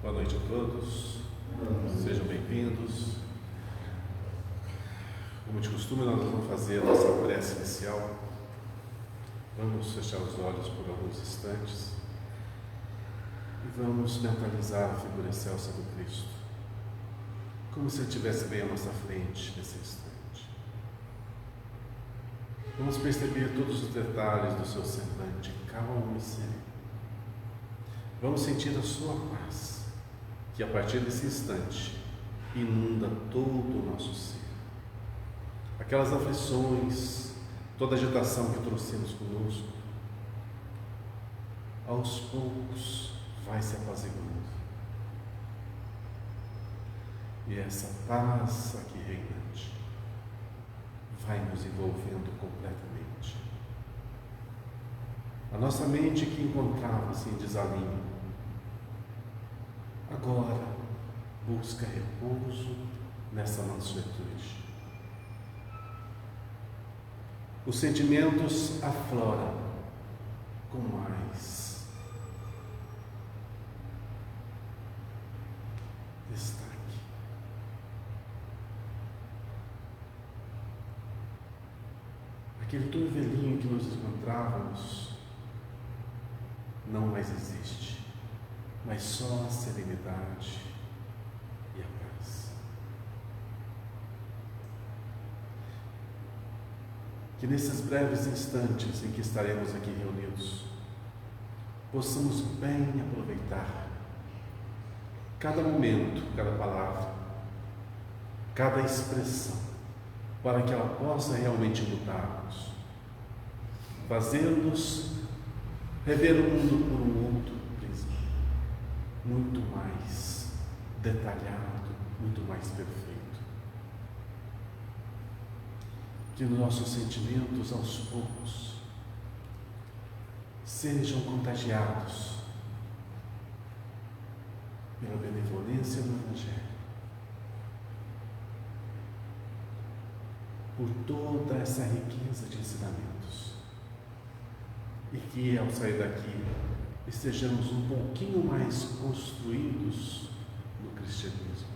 Boa noite a todos, sejam bem-vindos. Como de costume, nós vamos fazer a nossa prece inicial. Vamos fechar os olhos por alguns instantes e vamos mentalizar a figura excelsa do Cristo, como se ele estivesse bem à nossa frente nesse instante. Vamos perceber todos os detalhes do seu semblante, calmo e sereno. Vamos sentir a sua paz, que a partir desse instante inunda todo o nosso ser. Aquelas aflições, toda a agitação que trouxemos conosco, aos poucos vai se apaziguando. E essa paz aqui reinante vai nos envolvendo completamente. A nossa mente que encontrava-se em desalinho, agora busca repouso nessa mansuetude. Os sentimentos afloram com mais destaque. Aquele turvelinho que nos encontrávamos não mais existe, mas só a serenidade e a paz. Que nesses breves instantes em que estaremos aqui reunidos, possamos bem aproveitar cada momento, cada palavra, cada expressão, para que ela possa realmente mudar-nos, fazendo-nos rever o mundo por um outro prisma, muito mais detalhado, muito mais perfeito. Que nossos sentimentos, aos poucos, sejam contagiados pela benevolência do Evangelho, por toda essa riqueza de ensinamentos, e que, ao sair daqui, estejamos um pouquinho mais construídos no cristianismo,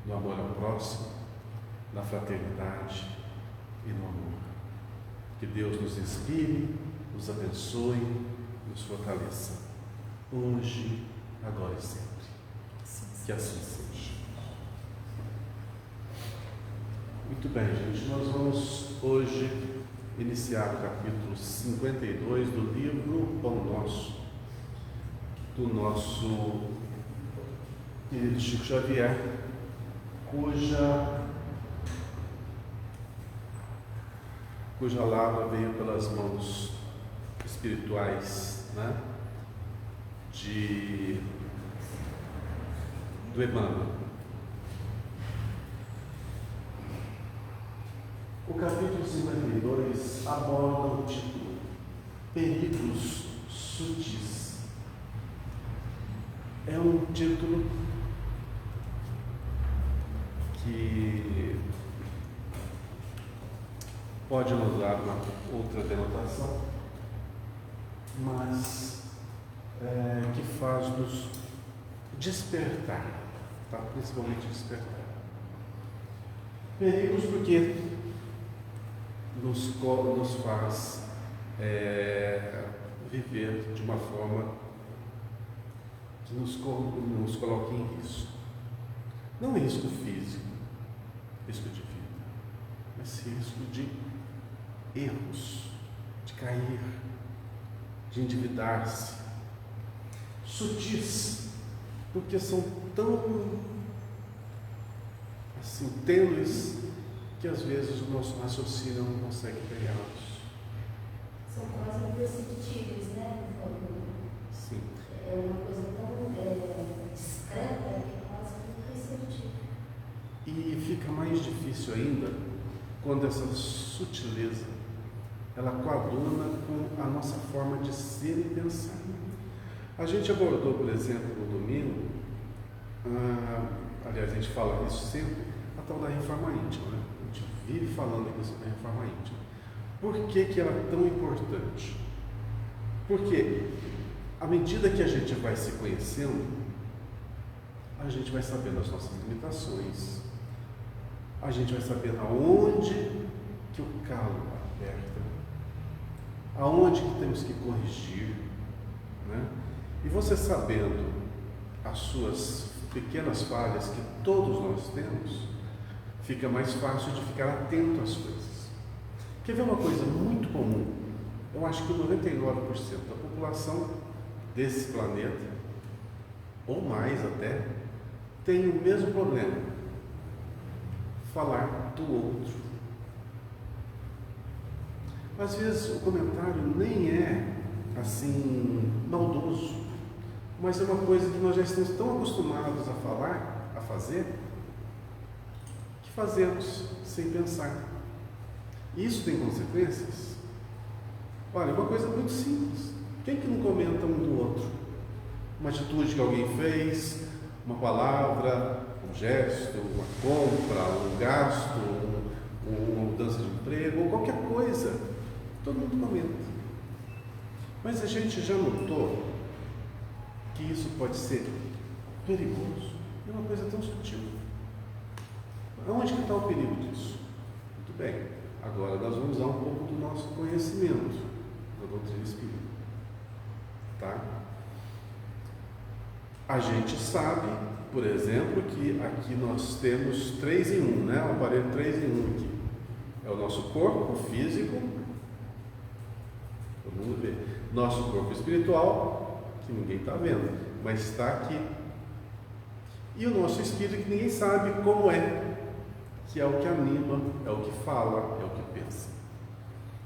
no amor ao próximo, na fraternidade e no amor. Que Deus nos inspire, nos abençoe, nos fortaleça, hoje, agora e sempre. Que assim seja. Muito bem, gente, nós vamos hoje iniciar o capítulo 52 do livro Pão Nosso, do nosso querido Chico Xavier, cuja lavra veio pelas mãos espirituais, do Emmanuel. O capítulo 52 aborda o título Perigos Sutis. É um título que pode nos dar uma outra denotação, mas que faz-nos despertar, principalmente despertar. Perigos porque nos faz viver de uma forma que nos coloque em risco. Não risco físico, risco de vida, mas risco de erros, de cair, de endividar-se. Sutis, porque são tão tênues que às vezes o nosso raciocínio não consegue pegá-los. São quase imperceptíveis, né? Sim. É uma coisa tão discreta que é quase imperceptível. E fica mais difícil ainda quando essa sutileza ela coaduna com a nossa forma de ser e pensar. A gente abordou, por exemplo, no domingo, aliás, a gente fala isso sempre, a tal da reforma íntima, né? A gente vive falando aqui sobre a reforma íntima. Por que ela é tão importante? Porque à medida que a gente vai se conhecendo, a gente vai sabendo as nossas limitações, a gente vai sabendo aonde que o calo aperta, aonde que temos que corrigir, né? E você sabendo as suas pequenas falhas que todos nós temos, fica mais fácil de ficar atento às coisas. Quer ver uma coisa muito comum? Eu acho que 99% da população desse planeta, ou mais até, tem o mesmo problema: falar do outro. Às vezes o comentário nem é assim maldoso, mas é uma coisa que nós já estamos tão acostumados a falar, a fazer, que fazemos sem pensar. Isso tem consequências? Olha, uma coisa muito simples: quem que não comenta um do outro? Uma atitude que alguém fez, uma palavra, um gesto, uma compra, um gasto, uma mudança de emprego, ou qualquer coisa, todo mundo comenta. Mas a gente já notou que isso pode ser perigoso? É uma coisa tão sutil. Aonde que está o perigo disso? Muito bem, agora nós vamos usar um pouco do nosso conhecimento da doutrina espírita. Tá? A gente sabe, por exemplo, que aqui nós temos 3 em 1, né? O aparelho 3 em 1 aqui. É o nosso corpo físico, todo mundo vê. Nosso corpo espiritual, que ninguém está vendo, mas está aqui. E o nosso espírito, que ninguém sabe como é, que é o que anima, é o que fala, é o que pensa.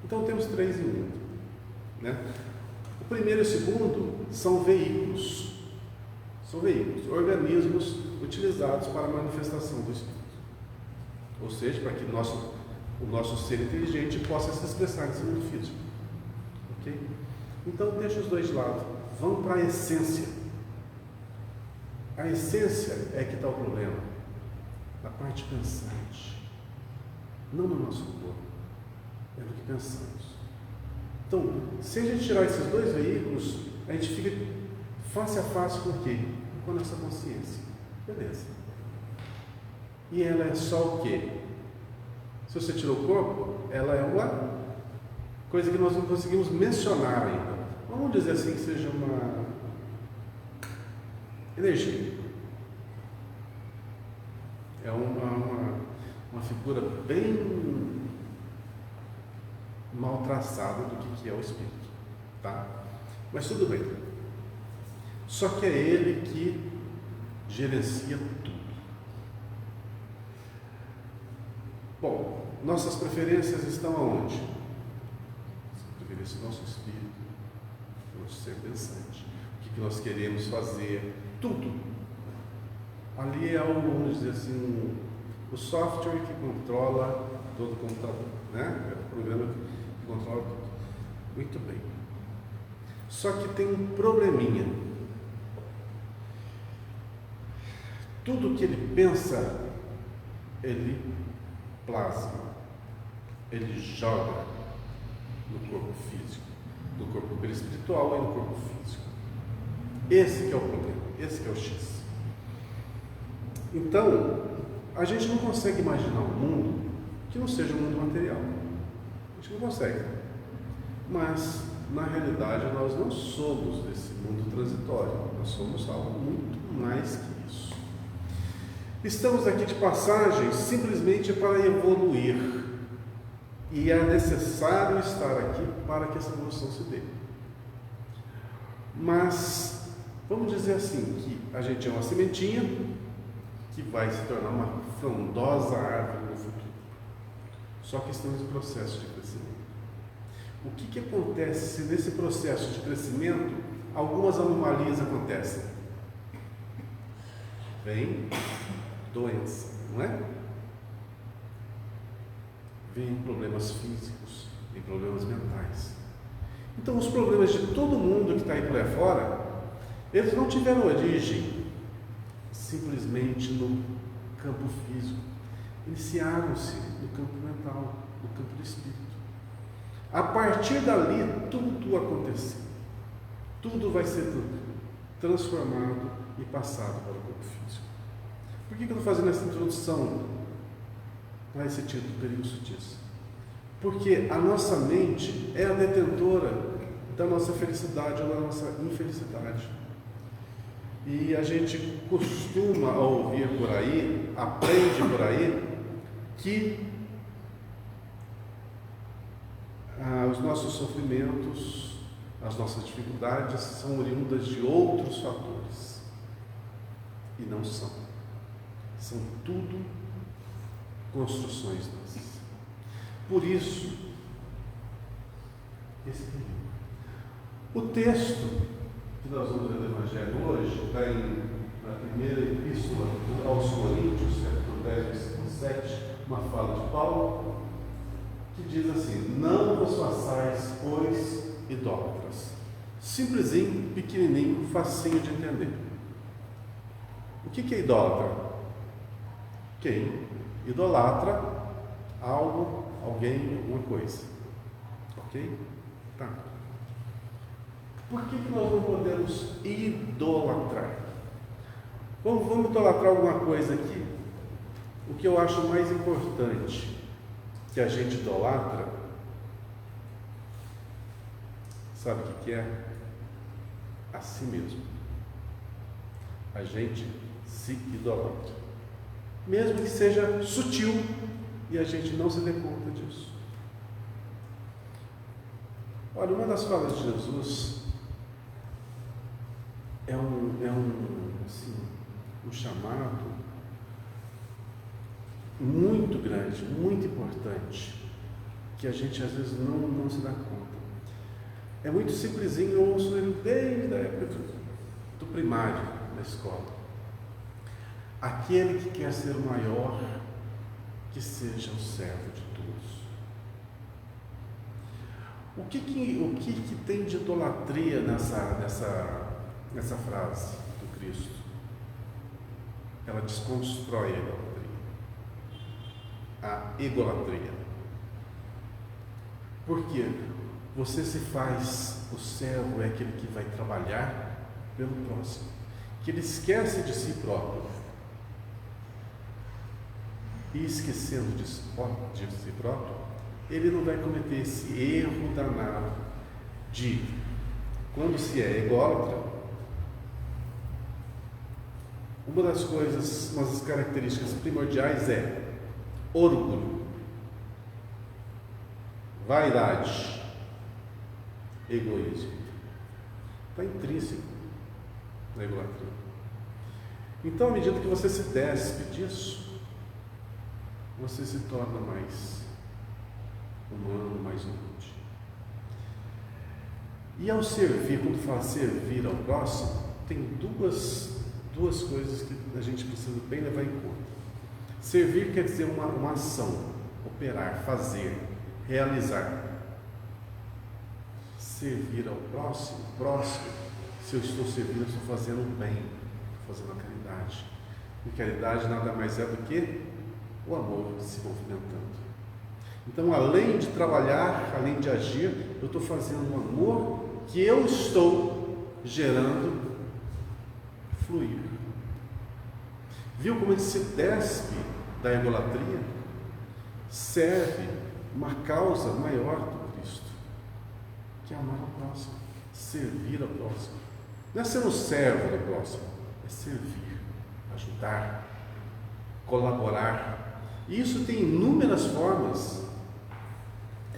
Então temos 3 em 1, né? O primeiro e o segundo são veículos. São veículos, organismos utilizados para a manifestação do espírito. Ou seja, para que o nosso ser inteligente possa se expressar nesse mundo físico. Ok? Então deixa os dois de lado. Vamos para a essência. A essência é que está o problema. Na parte pensante. Não no nosso corpo. É no que pensamos. Então, se a gente tirar esses dois veículos, a gente fica face a face com o quê? Com a nossa consciência. Beleza. E ela é só o quê? Se você tirou o corpo, ela é uma coisa que nós não conseguimos mencionar ainda. Vamos dizer assim que seja uma energia. É uma figura bem mal traçada do que é o espírito. Tá? Mas tudo bem. Só que é ele que gerencia tudo. Bom, nossas preferências estão aonde? As preferências do nosso espírito, do nosso ser pensante. O que nós queremos fazer, tudo. Ali é vamos dizer assim, o software que controla todo o computador, né? É o programa que controla tudo. Muito bem. Só que tem um probleminha. Tudo que ele pensa, ele plasma, ele joga no corpo físico, no corpo espiritual e no corpo físico. Esse que é o problema, esse que é o X. Então, a gente não consegue imaginar um mundo que não seja um mundo material. A gente não consegue. Mas, na realidade, nós não somos desse mundo transitório. Nós somos algo muito mais que isso. Estamos aqui de passagem simplesmente para evoluir. E é necessário estar aqui para que essa evolução se dê. Mas, vamos dizer assim, que a gente é uma sementinha que vai se tornar uma frondosa árvore no futuro. Só que estamos em processo de crescimento. O que acontece se nesse processo de crescimento algumas anomalias acontecem? Vem doença, não é? Vem problemas físicos, vem problemas mentais. Então os problemas de todo mundo que está aí por aí fora, eles não tiveram origem simplesmente no campo físico. Iniciaram-se no campo mental, no campo do espírito. A partir dali, tudo aconteceu. Tudo vai ser transformado e passado para o corpo físico. Por que eu estou fazendo essa introdução a esse título, Perigos Sutis? Porque a nossa mente é a detentora da nossa felicidade ou da nossa infelicidade. E a gente costuma ouvir por aí, aprende por aí, que os nossos sofrimentos, as nossas dificuldades são oriundas de outros fatores. E não são. São tudo construções nossas. Por isso, esse período. O texto que nós vamos ler do Evangelho hoje está na primeira epístola aos Coríntios, capítulo 10, versículo 7, uma fala de Paulo, que diz assim: não vos façais, pois, idólatras. Simplesinho, pequenininho, facinho de entender. O que é idólatra? Quem idolatra algo, alguém, alguma coisa. Ok? Tá. Por que nós não podemos idolatrar? Vamos idolatrar alguma coisa aqui. O que eu acho mais importante que a gente idolatra, sabe o que é? A si mesmo. A gente se idolatra. Mesmo que seja sutil e a gente não se dê conta disso. Olha, uma das falas de Jesus é um chamado muito grande, muito importante, que a gente às vezes não se dá conta. É muito simplesinho, eu ouço ele desde a época do primário, da escola. Aquele que quer ser o maior, que seja o servo de todos. O que tem de idolatria nessa frase do Cristo? Ela desconstrói a egolatria. Por quê? Você se faz, o servo é aquele que vai trabalhar pelo próximo, que ele esquece de si próprio. E esquecendo de si próprio, ele não vai cometer esse erro danado de, quando se é ególatra, uma das coisas, uma das características primordiais é orgulho, vaidade, egoísmo. Está intrínseco na egolatria. Então, à medida que você se despe disso, você se torna mais humano, mais humilde. E ao servir, quando fala servir ao próximo, tem duas coisas que a gente precisa bem levar em conta. Servir quer dizer uma ação, operar, fazer, realizar. Servir ao próximo, se eu estou servindo, eu estou fazendo o bem, estou fazendo a caridade. E caridade nada mais é do que o amor se movimentando. Então, além de trabalhar, além de agir, eu estou fazendo um amor que eu estou gerando fluir. Viu como ele se despe da egolatria? Serve uma causa maior do Cristo, que é amar ao próximo, servir ao próximo. Não é ser um servo do próximo, é servir, ajudar, colaborar. E isso tem inúmeras formas.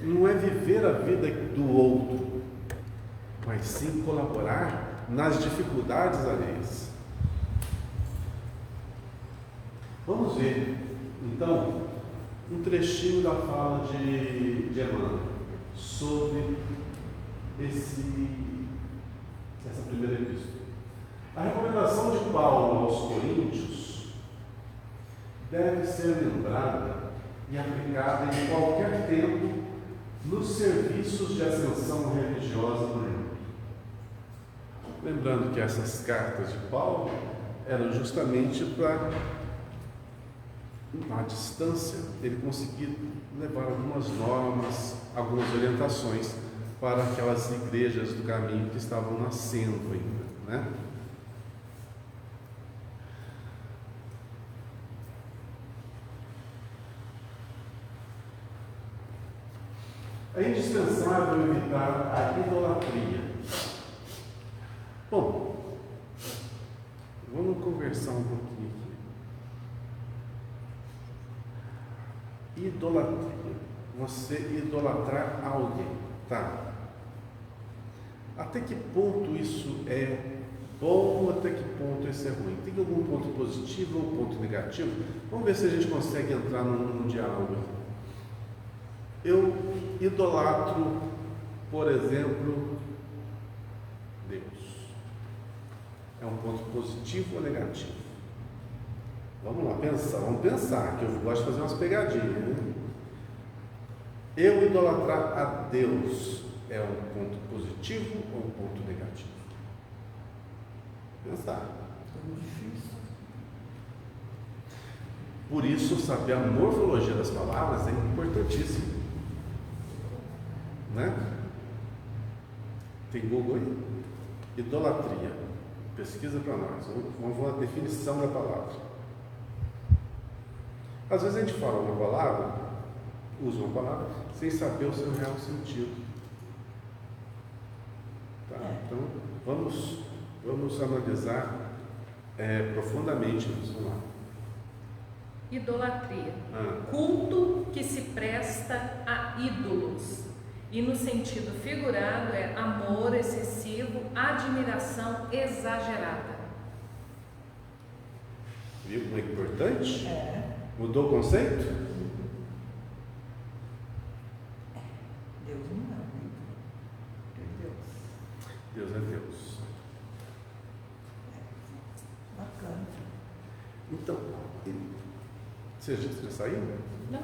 Não é viver a vida do outro, mas sim colaborar nas dificuldades alheias. Vamos ver, então, um trechinho da fala de Emmanuel sobre essa primeira epístola. A recomendação de Paulo aos Coríntios deve ser lembrada e aplicada em qualquer tempo nos serviços de ascensão religiosa do mundo. Lembrando que essas cartas de Paulo eram justamente para, à distância, ele conseguir levar algumas normas, algumas orientações para aquelas igrejas do caminho que estavam nascendo ainda, né? É indispensável evitar a idolatria. Bom, vamos conversar um pouquinho aqui. Idolatria. Você idolatrar alguém, tá? Até que ponto isso é bom, até que ponto isso é ruim? Tem algum ponto positivo ou ponto negativo? Vamos ver se a gente consegue entrar num diálogo aqui. Eu idolatro, por exemplo, Deus. É um ponto positivo ou negativo? Vamos lá, vamos pensar, que eu gosto de fazer umas pegadinhas, né? Eu idolatrar a Deus é um ponto positivo ou um ponto negativo? Pensar. É muito difícil. Por isso, saber a morfologia das palavras é importantíssimo. Né? Tem Google aí? Idolatria. Pesquisa para nós. Vamos ver a definição da palavra. Às vezes a gente fala uma palavra, usa uma palavra, sem saber o seu real sentido. Tá? Então, vamos analisar profundamente isso. Vamos lá. Idolatria. Culto que se presta a ídolos. E no sentido figurado é amor excessivo, admiração exagerada. Viu como é importante? É. Mudou o conceito? Deus não é, né? Deus. Deus é Deus. Bacana. Então, você já saiu? Não?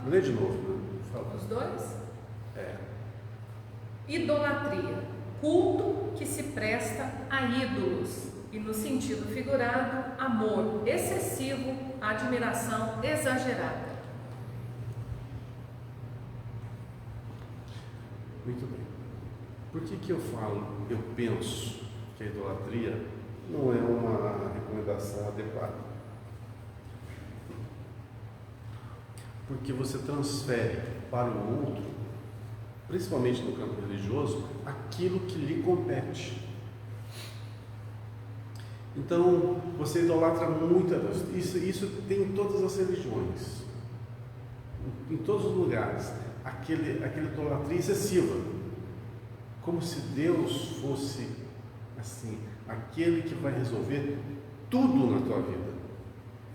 Lê de novo, né? Fala. Os dois? É. Idolatria. Culto que se presta a ídolos. E no sentido figurado, amor excessivo, admiração exagerada. Muito bem. Por que eu penso que a idolatria não é uma recomendação adequada? Porque você transfere para o outro, principalmente no campo religioso, aquilo que lhe compete. Então, você idolatra muito a Deus. Isso tem em todas as religiões, em todos os lugares. Aquela idolatria excessiva, como se Deus fosse assim, aquele que vai resolver tudo na tua vida.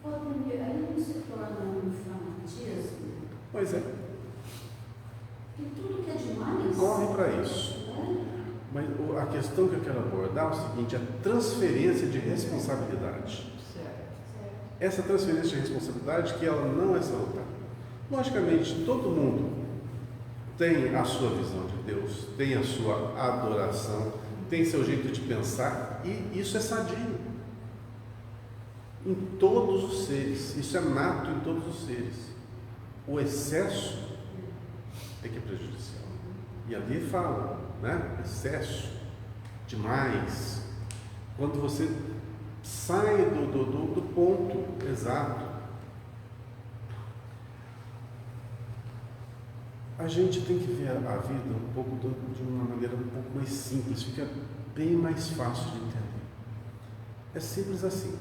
Aí não se torna um fanatismo? Pois é. E tudo que é demais? Corre para isso. Mas a questão que eu quero abordar é o seguinte: a transferência de responsabilidade. Certo. Essa transferência de responsabilidade que ela não é salutar. Logicamente, todo mundo tem a sua visão de Deus, tem a sua adoração, tem seu jeito de pensar, e isso é sadio em todos os seres, isso é nato em todos os seres. O excesso é que é prejudicial. E ali fala, né? Excesso, demais. Quando você sai do ponto exato. A gente tem que ver a vida de uma maneira um pouco mais simples, fica bem mais fácil de entender. É simples assim.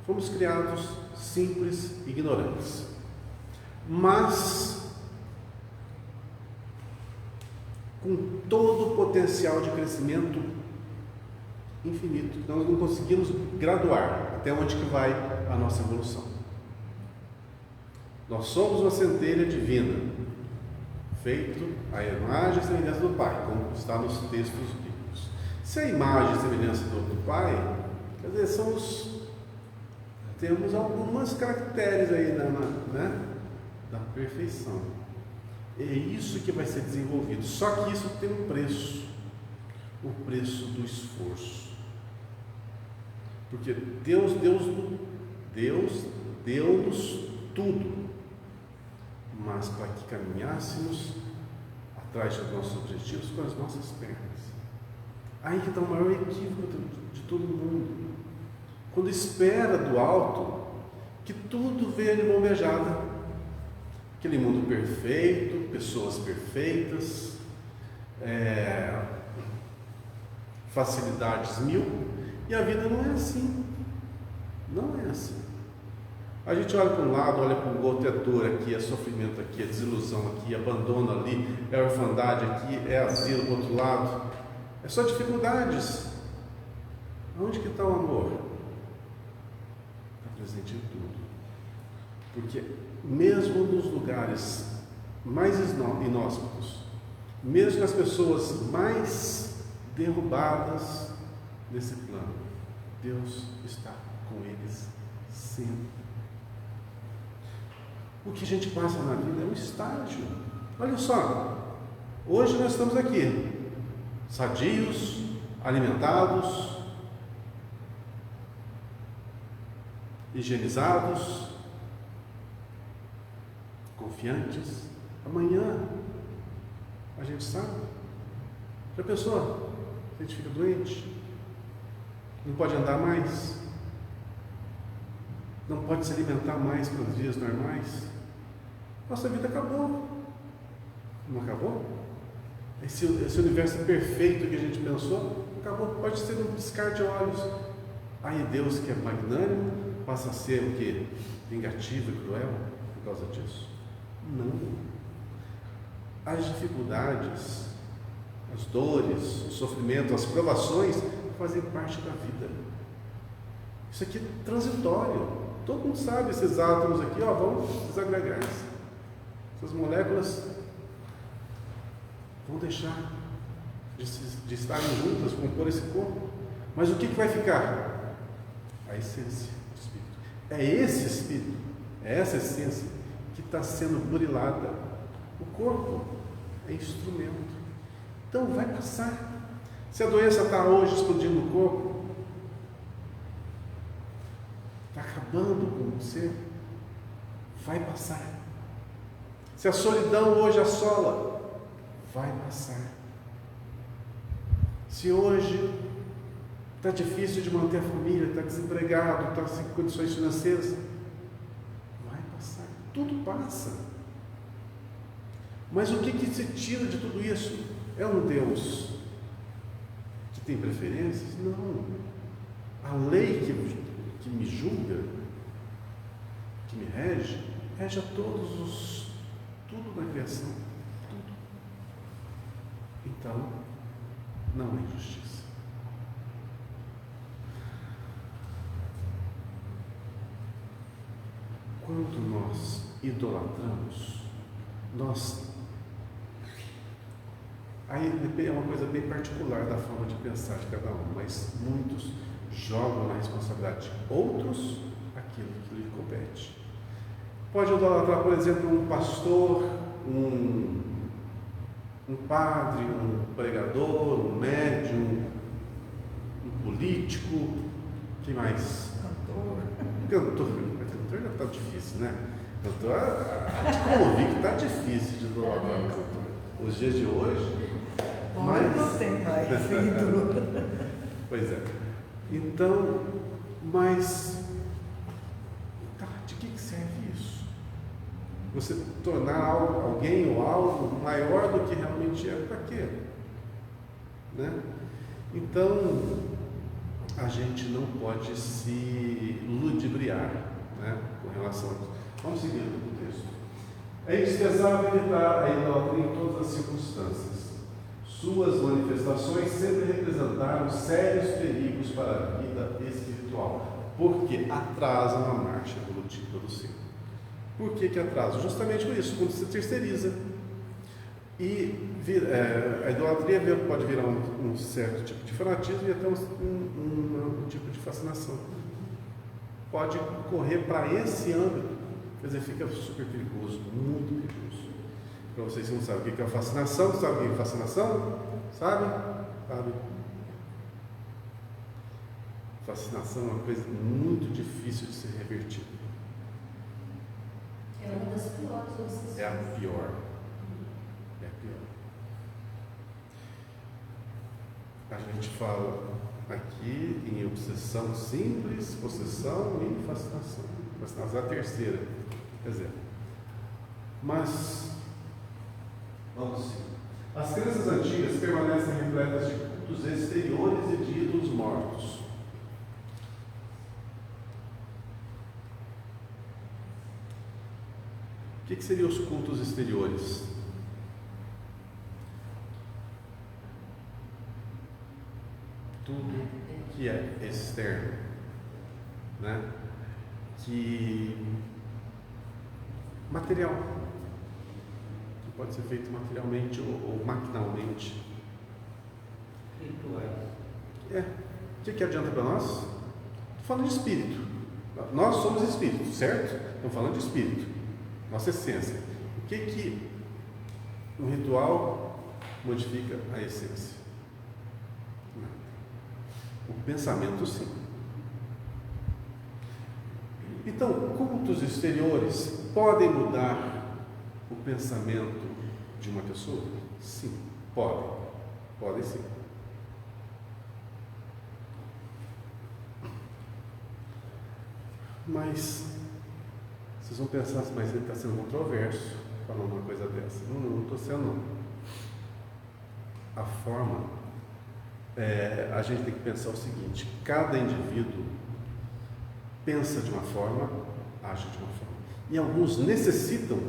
Fomos criados simples, ignorantes. Mas com todo o potencial de crescimento infinito. Nós não conseguimos graduar até onde que vai a nossa evolução. Nós somos uma centelha divina, feito à imagem e semelhança do Pai, como está nos textos bíblicos. Se a imagem e semelhança do Pai, quer dizer, temos algumas caracteres aí da perfeição. É isso que vai ser desenvolvido. Só que isso tem um preço, o preço do esforço. Porque Deus deu-nos tudo, mas para que caminhássemos atrás dos nossos objetivos com as nossas pernas. Aí que está o maior equívoco de todo mundo. Quando espera do alto que tudo venha de mão beijada, aquele mundo perfeito, pessoas perfeitas, facilidades mil, e a vida não é assim. Não é assim. A gente olha para um lado, olha para o outro, é dor aqui, é sofrimento aqui, é desilusão aqui, é abandono ali, é orfandade aqui, é asilo do outro lado. É só dificuldades. Onde que está o amor? Está presente em tudo. Porque mesmo nos lugares mais inóspitos, mesmo nas pessoas mais derrubadas nesse plano, Deus está com eles sempre. O que a gente passa na vida é um estágio. Olha só, hoje nós estamos aqui, sadios, alimentados, higienizados, confiantes. Amanhã a gente sabe. Já pensou? A gente fica doente, não pode andar mais, não pode se alimentar mais pelos dias normais. Nossa vida acabou. Não acabou? Esse universo perfeito que a gente pensou acabou. Pode ser um piscar de olhos. Aí Deus, que é magnânimo, passa a ser o quê? Vingativo e cruel por causa disso? Não. As dificuldades, as dores, o sofrimento, as provações fazem parte da vida. Isso aqui é transitório. Todo mundo sabe, esses átomos aqui, vão desagregar-se. Essas moléculas vão deixar de estarem juntas, compor esse corpo. Mas o que vai ficar? A essência do Espírito. É esse Espírito, é essa essência que está sendo burilada. O corpo é instrumento. Então vai passar. Se a doença está hoje explodindo no corpo, está acabando com você, vai passar. Se a solidão hoje assola, vai passar. Se hoje está difícil de manter a família, está desempregado, está sem condições financeiras, vai passar. Tudo passa. Mas o que se tira de tudo isso? É um Deus que tem preferências? Não. A lei que me julga, que me rege a tudo na criação. Tudo. Então, não é injustiça. Quando nós idolatramos, aí é uma coisa bem particular da forma de pensar de cada um, mas muitos jogam na responsabilidade de outros aquilo que lhe compete. Pode idolatrar, por exemplo, um pastor, um padre, um pregador, um médium, um político, quem mais? Cantor já está difícil, né? Cantor, como vi que está difícil de idolatrar um cantor. Os dias de hoje, mas não tem mais ídolo. Pois é. Então, mas de que serve isso? Você tornar alguém ou algo maior do que realmente é, para quê? Né? Então, a gente não pode se ludibriar, né, com relação a isso. Vamos seguir o texto. É indispensável evitar a idolatria em todas as circunstâncias. Suas manifestações sempre representaram sérios perigos para a vida espiritual, porque atrasam a marcha evolutiva do ser. Por que atrasam? Justamente por isso, quando se terceiriza. E a idolatria pode virar um certo tipo de fanatismo e até um tipo de fascinação. Pode correr para esse âmbito, quer dizer, fica super perigoso, muito perigoso. Para vocês que não sabem o que é fascinação, sabe o que é fascinação? Sabe? Fascinação é uma coisa muito difícil de ser revertida. É uma das piores obsessões. É a pior. É a pior. A gente fala aqui em obsessão simples, possessão e fascinação. Fascinação é a terceira. Quer dizer, Mas, vamos sim. As crenças antigas permanecem repletas de cultos exteriores e de ídolos mortos. O que seriam os cultos exteriores? Tudo que é externo, né? Que material, que pode ser feito materialmente ou maquinalmente. Rituais. O que adianta para nós? Estou falando de espírito. Nós somos espíritos, certo? Estamos falando de espírito, nossa essência. O que um ritual modifica a essência? O pensamento, sim. Então, cultos exteriores podem mudar o pensamento de uma pessoa? Sim, podem. Podem sim. Mas vocês vão pensar assim, mas ele está sendo controverso falando uma coisa dessa. Não estou sendo, não. A forma, a gente tem que pensar o seguinte: cada indivíduo pensa de uma forma, age de uma forma. E alguns necessitam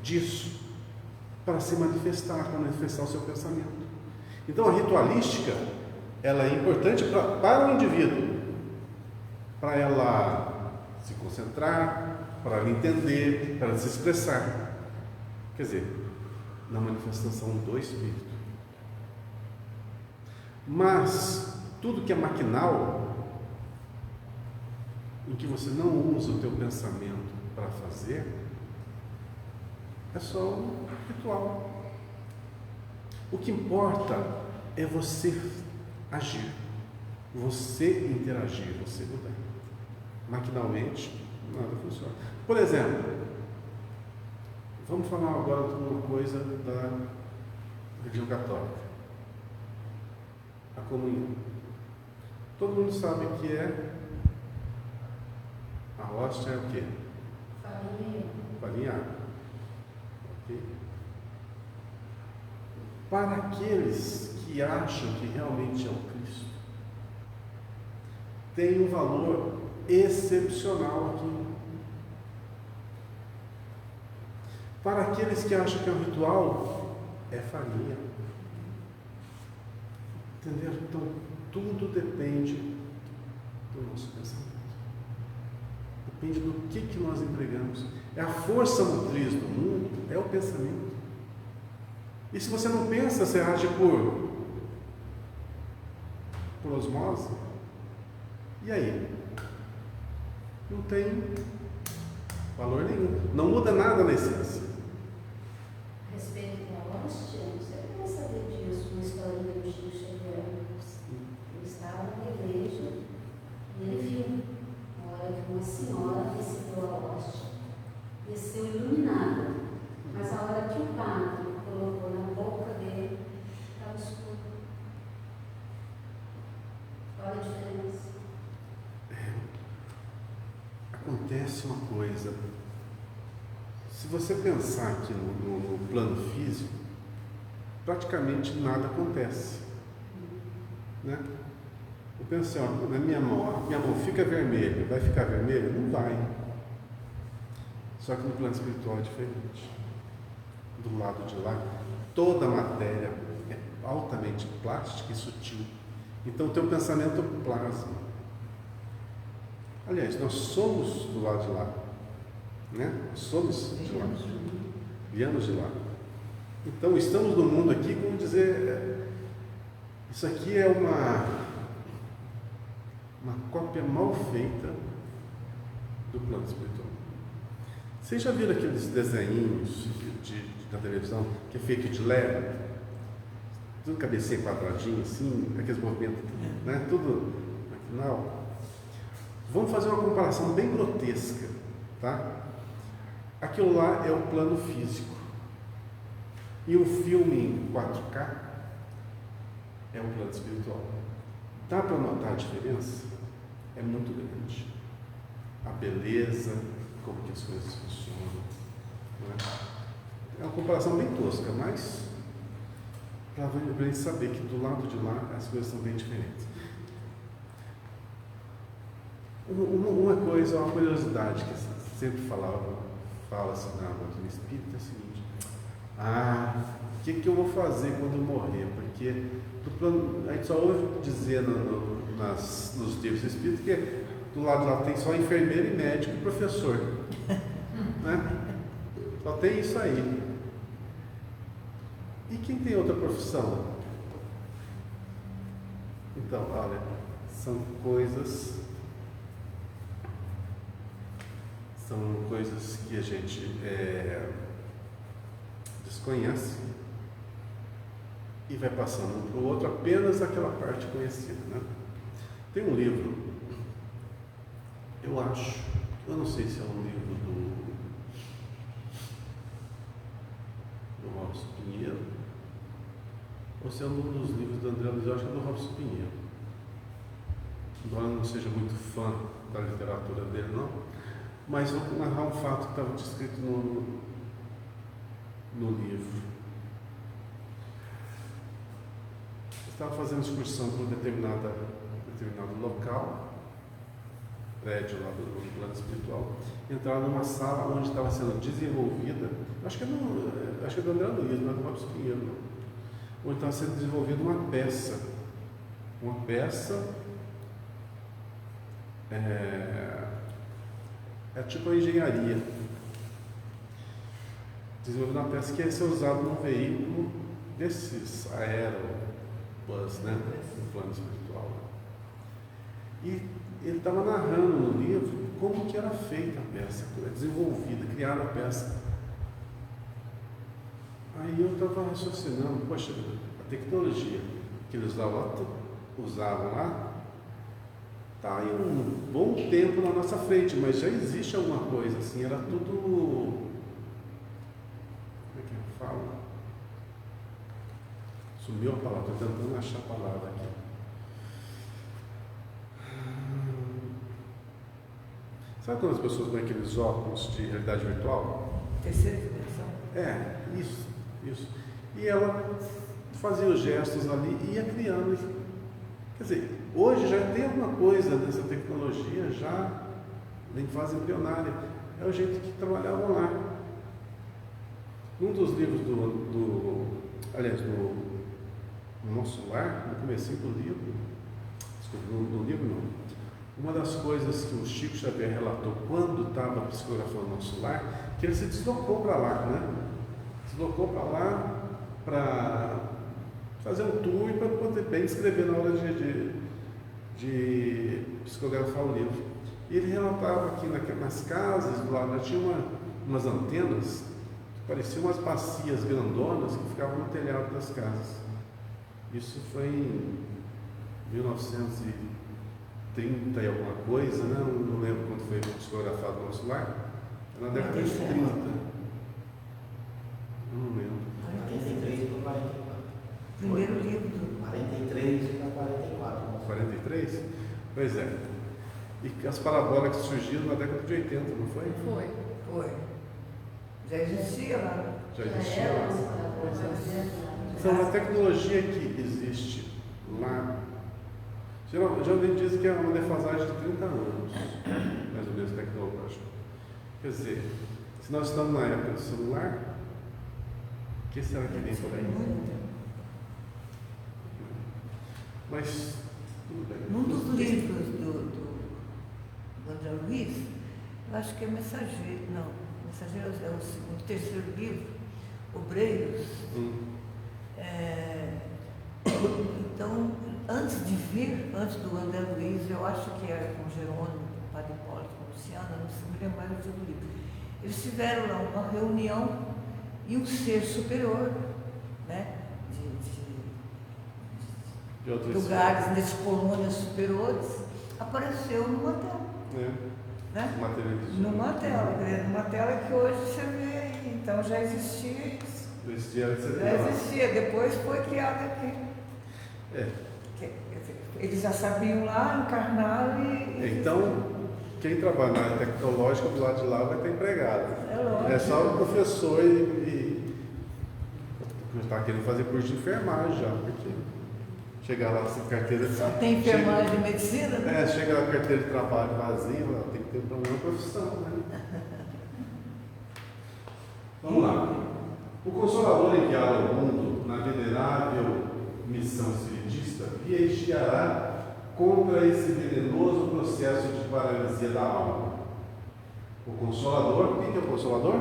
disso para se manifestar, para manifestar o seu pensamento. Então a ritualística, ela é importante para o indivíduo, para ela se concentrar, para ela entender, para ela se expressar. Quer dizer, na manifestação do Espírito. Mas tudo que é maquinal, em que você não usa o teu pensamento para fazer, é só um ritual. O que importa é você agir, você interagir, você mudar. Maquinalmente, nada funciona. Por exemplo, vamos falar agora de uma coisa da religião católica. A comunhão. Todo mundo sabe que é a hóstia é o quê? Farinha e água. Ok? Para aqueles que acham que realmente é o Cristo, tem um valor excepcional aqui. Para aqueles que acham que é um ritual, é farinha. Entenderam? Então, tudo depende do nosso pensamento. Depende do que nós empregamos. É a força motriz do mundo, é o pensamento. E se você não pensa, você age por osmose. E aí? Não tem valor nenhum. Não muda nada na essência. A respeito da hóstia, você quer saber disso, uma historinha do Chico Xavier. Ele estava na igreja e ele viu a hora que uma senhora recebeu a hóstia, desceu iluminada, mas a hora que o padre colocou na boca dele, estava escuro. Olha a diferença. Acontece uma coisa. Se você pensar aqui no plano físico, praticamente nada acontece, né? Eu penso assim, ó, na minha mão fica vermelha, vai ficar vermelha? Não vai. Só que no plano espiritual é diferente. Do lado de lá, toda a matéria é altamente plástica e sutil. Então o teu pensamento plasma. Aliás, nós somos do lado de lá, né? Nós somos de lá. Viemos de lá. Então estamos no mundo aqui, como dizer, isso aqui é uma cópia mal feita do plano espiritual. Vocês já viram aqueles desenhinhos da televisão que é feito de leve? Tudo cabecinha quadradinha assim, aqueles movimentos, né? Tudo maquinal. Vamos fazer uma comparação bem grotesca, tá? Aquilo lá é o plano físico. E o filme em 4K é o plano espiritual. Dá para notar a diferença? É muito grande. A beleza, como que as coisas funcionam, não é? É uma comparação bem tosca, mas para a gente saber que do lado de lá as coisas são bem diferentes. Uma coisa, uma curiosidade que sempre fala-se na doutrina espírita é o seguinte: o que eu vou fazer quando eu morrer? Porque a gente só ouve dizer nos livros espíritas que do lado de lá tem só enfermeiro e médico e professor. Né? Só tem isso aí. E quem tem outra profissão? Então, olha, são coisas que a gente desconhece e vai passando um para o outro apenas aquela parte conhecida, né? Tem um livro, eu não sei se é um livro do Robson Pinheiro ou se é um dos livros do André Luiz. Eu acho que é do Robson Pinheiro, embora eu não seja muito fã da literatura dele, não, mas vou narrar um fato que estava descrito no livro. Eu estava fazendo excursão para um determinado local, prédio lá do plano espiritual, entraram numa sala onde estava sendo desenvolvida, acho que é do André Luiz, não é do Robson Pinheiro, não, onde estava sendo desenvolvida uma peça é tipo a engenharia, desenvolvendo uma peça que ia ser usada num veículo desses aerobus, né, no plano espiritual. E ele estava narrando no livro como que era feita a peça, desenvolvida, criada a peça. Aí eu estava raciocinando, poxa, a tecnologia que eles usavam lá está aí um bom tempo na nossa frente, mas já existe alguma coisa assim, era tudo, como é que eu falo? Sumiu a palavra, estou tentando achar a palavra aqui. Sabe quando as pessoas põem aqueles óculos de realidade virtual? Terceira dimensão. Isso. E ela fazia os gestos ali e ia criando. Quer dizer, hoje já tem alguma coisa dessa tecnologia, já em fase embrionária. É o jeito que trabalhavam lá. Num dos livros no Nosso Lar, no comecinho do livro, desculpa, no livro não, uma das coisas que o Chico Xavier relatou quando estava psicografando o Nosso Lar, que ele se deslocou para lá, né? Deslocou para lá para fazer um tour e para poder bem escrever na hora de psicografar o livro. E ele relatava que nas casas do lado já tinha umas antenas que pareciam umas bacias grandonas que ficavam no telhado das casas. Isso foi em 1930 e alguma coisa, né? Não lembro quando foi psicografado o Nosso Lar. Na década de 30. Não lembro. 43 para 44. Primeiro livro do 43 para 44. 43? Pois é. E as parabólicas surgiram na década de 80, não foi? Foi. Já existia lá. Já existia lá. Então, a tecnologia que existe lá, geralmente dizem que é uma defasagem de 30 anos, mais ou menos, tecnológica. Quer dizer, se nós estamos na época do celular, o que será que vem por aí? Mas, tudo bem. Num dos livros do André Luiz, eu acho que é Mensageiro, não, Mensageiro é o terceiro livro, Obreiros. Então, antes do André Luiz, eu acho que era com Jerônimo, com o Padre Hipólito, com Luciana, não sei me lembro mais do livro. Eles tiveram lá uma reunião e um ser superior, né, de lugares, nesses colônias superiores, apareceu numa tela. Né? Numa tela que hoje você vê, então já existia isso. Já existia, depois foi criado aqui. Eles já sabiam lá, encarnaram e... Então, quem trabalha na área tecnológica do lado de lá vai estar empregado. É só o professor e está querendo fazer curso de enfermagem já, porque chegar lá sem carteira. Só tem enfermagem de medicina, né? Chega lá carteira de trabalho vazia, tem que ter um problema profissional, né? Vamos lá. O Consolador enviado ao mundo na venerável missão espiritista vigiará contra esse venenoso processo de paralisia da alma. O Consolador, quem que é o Consolador?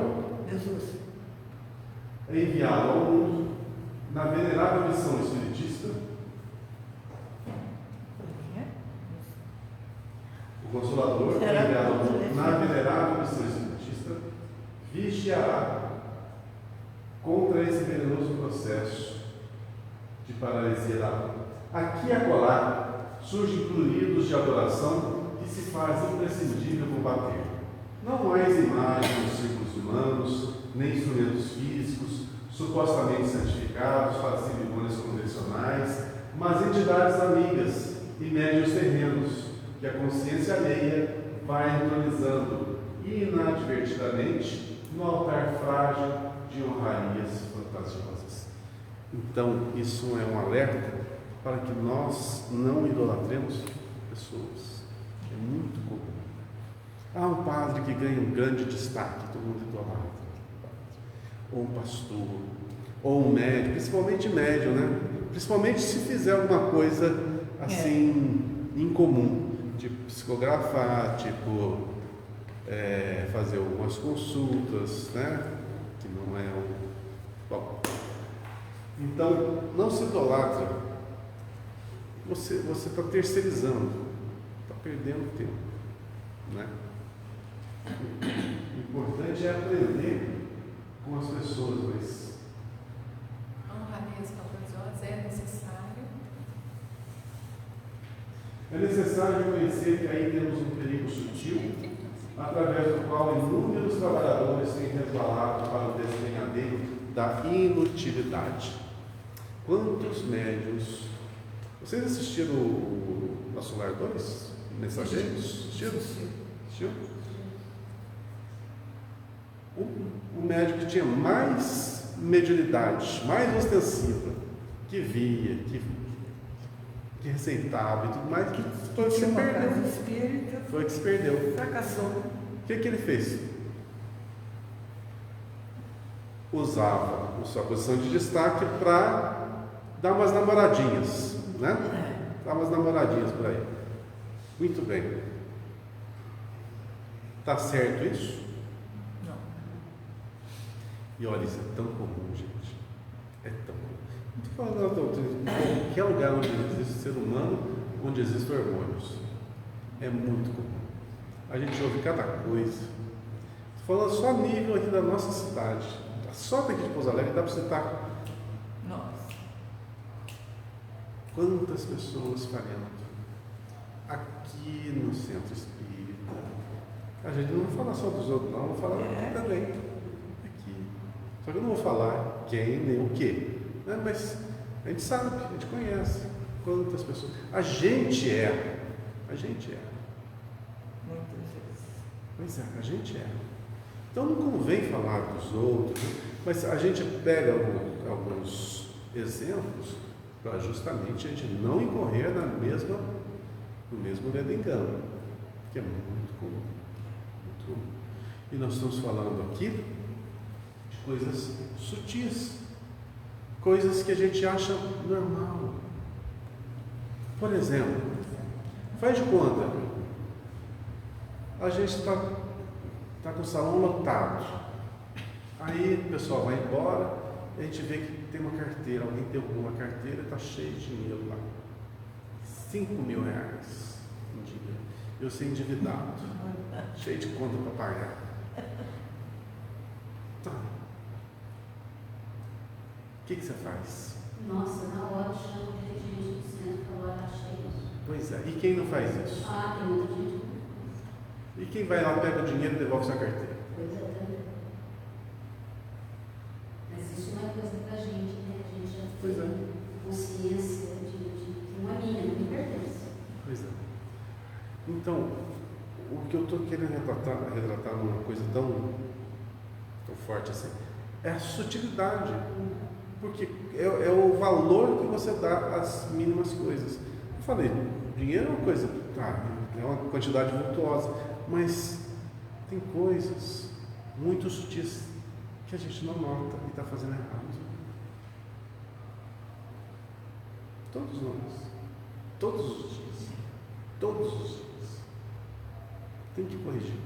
Jesus. É enviado ao mundo na venerável missão espiritista. O Consolador é enviado ao mundo na venerável missão espiritista vigiará contra esse venenoso processo de paralisia da alma. Aqui e acolá surgem pruridos de adoração que se faz imprescindível combater. Não mais imagens dos círculos humanos, nem instrumentos físicos, supostamente santificados para cerimônias convencionais, mas entidades amigas e médios terrenos, que a consciência alheia vai entronizando inadvertidamente no altar frágil de honrarias fantasiosas. Então, isso é um alerta para que nós não idolatremos pessoas. É muito comum. Um padre que ganha um grande destaque, todo mundo idolatra. Ou um pastor, ou um médium, principalmente médium, né? Principalmente se fizer alguma coisa assim, incomum, tipo psicografar, tipo fazer algumas consultas, né? Que não é o... Bom, então, não se idolatra. Você está terceirizando, está perdendo tempo, né? O importante é aprender com as pessoas, mas honrarias fantasiosas é necessário. É necessário reconhecer que aí temos um perigo sutil, através do qual inúmeros trabalhadores têm resvalado para o despenhadeiro da inutilidade. Quantos médios... Vocês assistiram o Nosso Lar 2? Mensageiros? Assistiu? O médico que tinha mais mediunidade, mais ostensiva, que via, que receitava e tudo mais, que foi que se perdeu. Foi que se perdeu. Fracassou. O que ele fez? Usava a sua posição de destaque para dar umas namoradinhas, né? Dar umas namoradinhas por aí. Muito bem. Está certo isso? Não. E olha, isso é tão comum, gente. É tão comum. Não estou falando em qualquer lugar onde existe ser humano, onde existem hormônios. É muito comum. A gente ouve cada coisa. Estou falando só a nível aqui da nossa cidade. Só daqui de Pouso Alegre dá para citar. Nossa. Quantas pessoas falando aqui no centro espírita. A gente não vai falar só dos outros, não, vou falar aqui também. Aqui. Só que eu não vou falar quem nem o quê. Né? Mas a gente sabe, a gente conhece quantas pessoas. A gente é. Muitas vezes. Pois é, a gente é. Então não convém falar dos outros, mas a gente pega alguns exemplos para justamente a gente não incorrer no mesmo dedo engano, que é muito comum, muito comum. E nós estamos falando aqui de coisas sutis, coisas que a gente acha normal. Por exemplo, faz de conta, a gente está com o salão lotado, aí o pessoal vai embora, e a gente vê que tem uma carteira, alguém derrubou uma carteira e está cheio de dinheiro lá. 5.000 reais em dinheiro. Eu sou endividado, cheio de conta para pagar. Tá. O que você faz? Nossa, na hora chama o dirigente do centro para lá, tá cheio. Pois é, e quem não faz isso? Tem muita gente. E quem vai lá, pega o dinheiro e devolve sua carteira? Pois é, também. Mas isso não é coisa da gente, né? A gente já tem consciência de que não é minha, não me pertence. Pois é. Então, o que eu estou querendo retratar numa coisa tão forte assim, é a sutilidade, porque é o valor que você dá às mínimas coisas. Eu falei, dinheiro é uma coisa, tá, é uma quantidade vultuosa, mas tem coisas muito sutis que a gente não nota e está fazendo errado. Todos nós, todos os dias, tem que corrigir.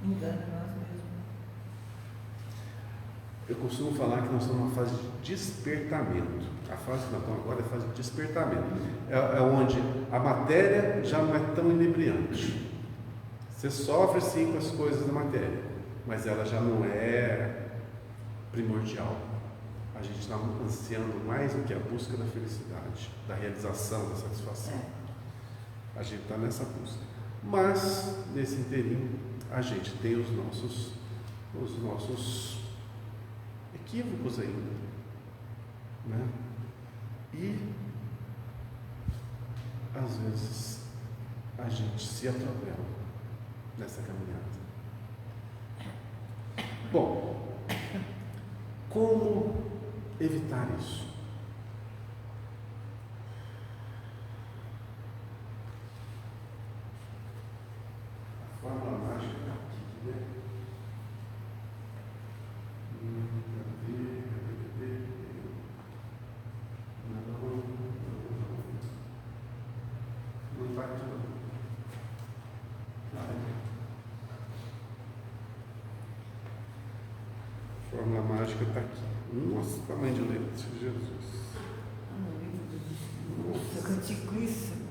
Engana nós mesmos. Eu costumo falar que nós estamos numa fase de despertamento. A fase que nós estamos agora é a fase de despertamento. É onde a matéria já não é tão inebriante. Você sofre sim com as coisas da matéria, mas ela já não é primordial. A gente está ansiando mais do que a busca da felicidade, da realização, da satisfação. A gente está nessa busca. Mas, nesse inteirinho, a gente tem os nossos equívocos ainda, né? E, às vezes, a gente se atropela nessa caminhada. Bom, como evitar isso? A fórmula mágica está aqui, né? Cadê? Não está aqui, não. A fórmula mágica está aqui. Nossa, tamanho de letra, Jesus. Nossa, que antiquíssimo.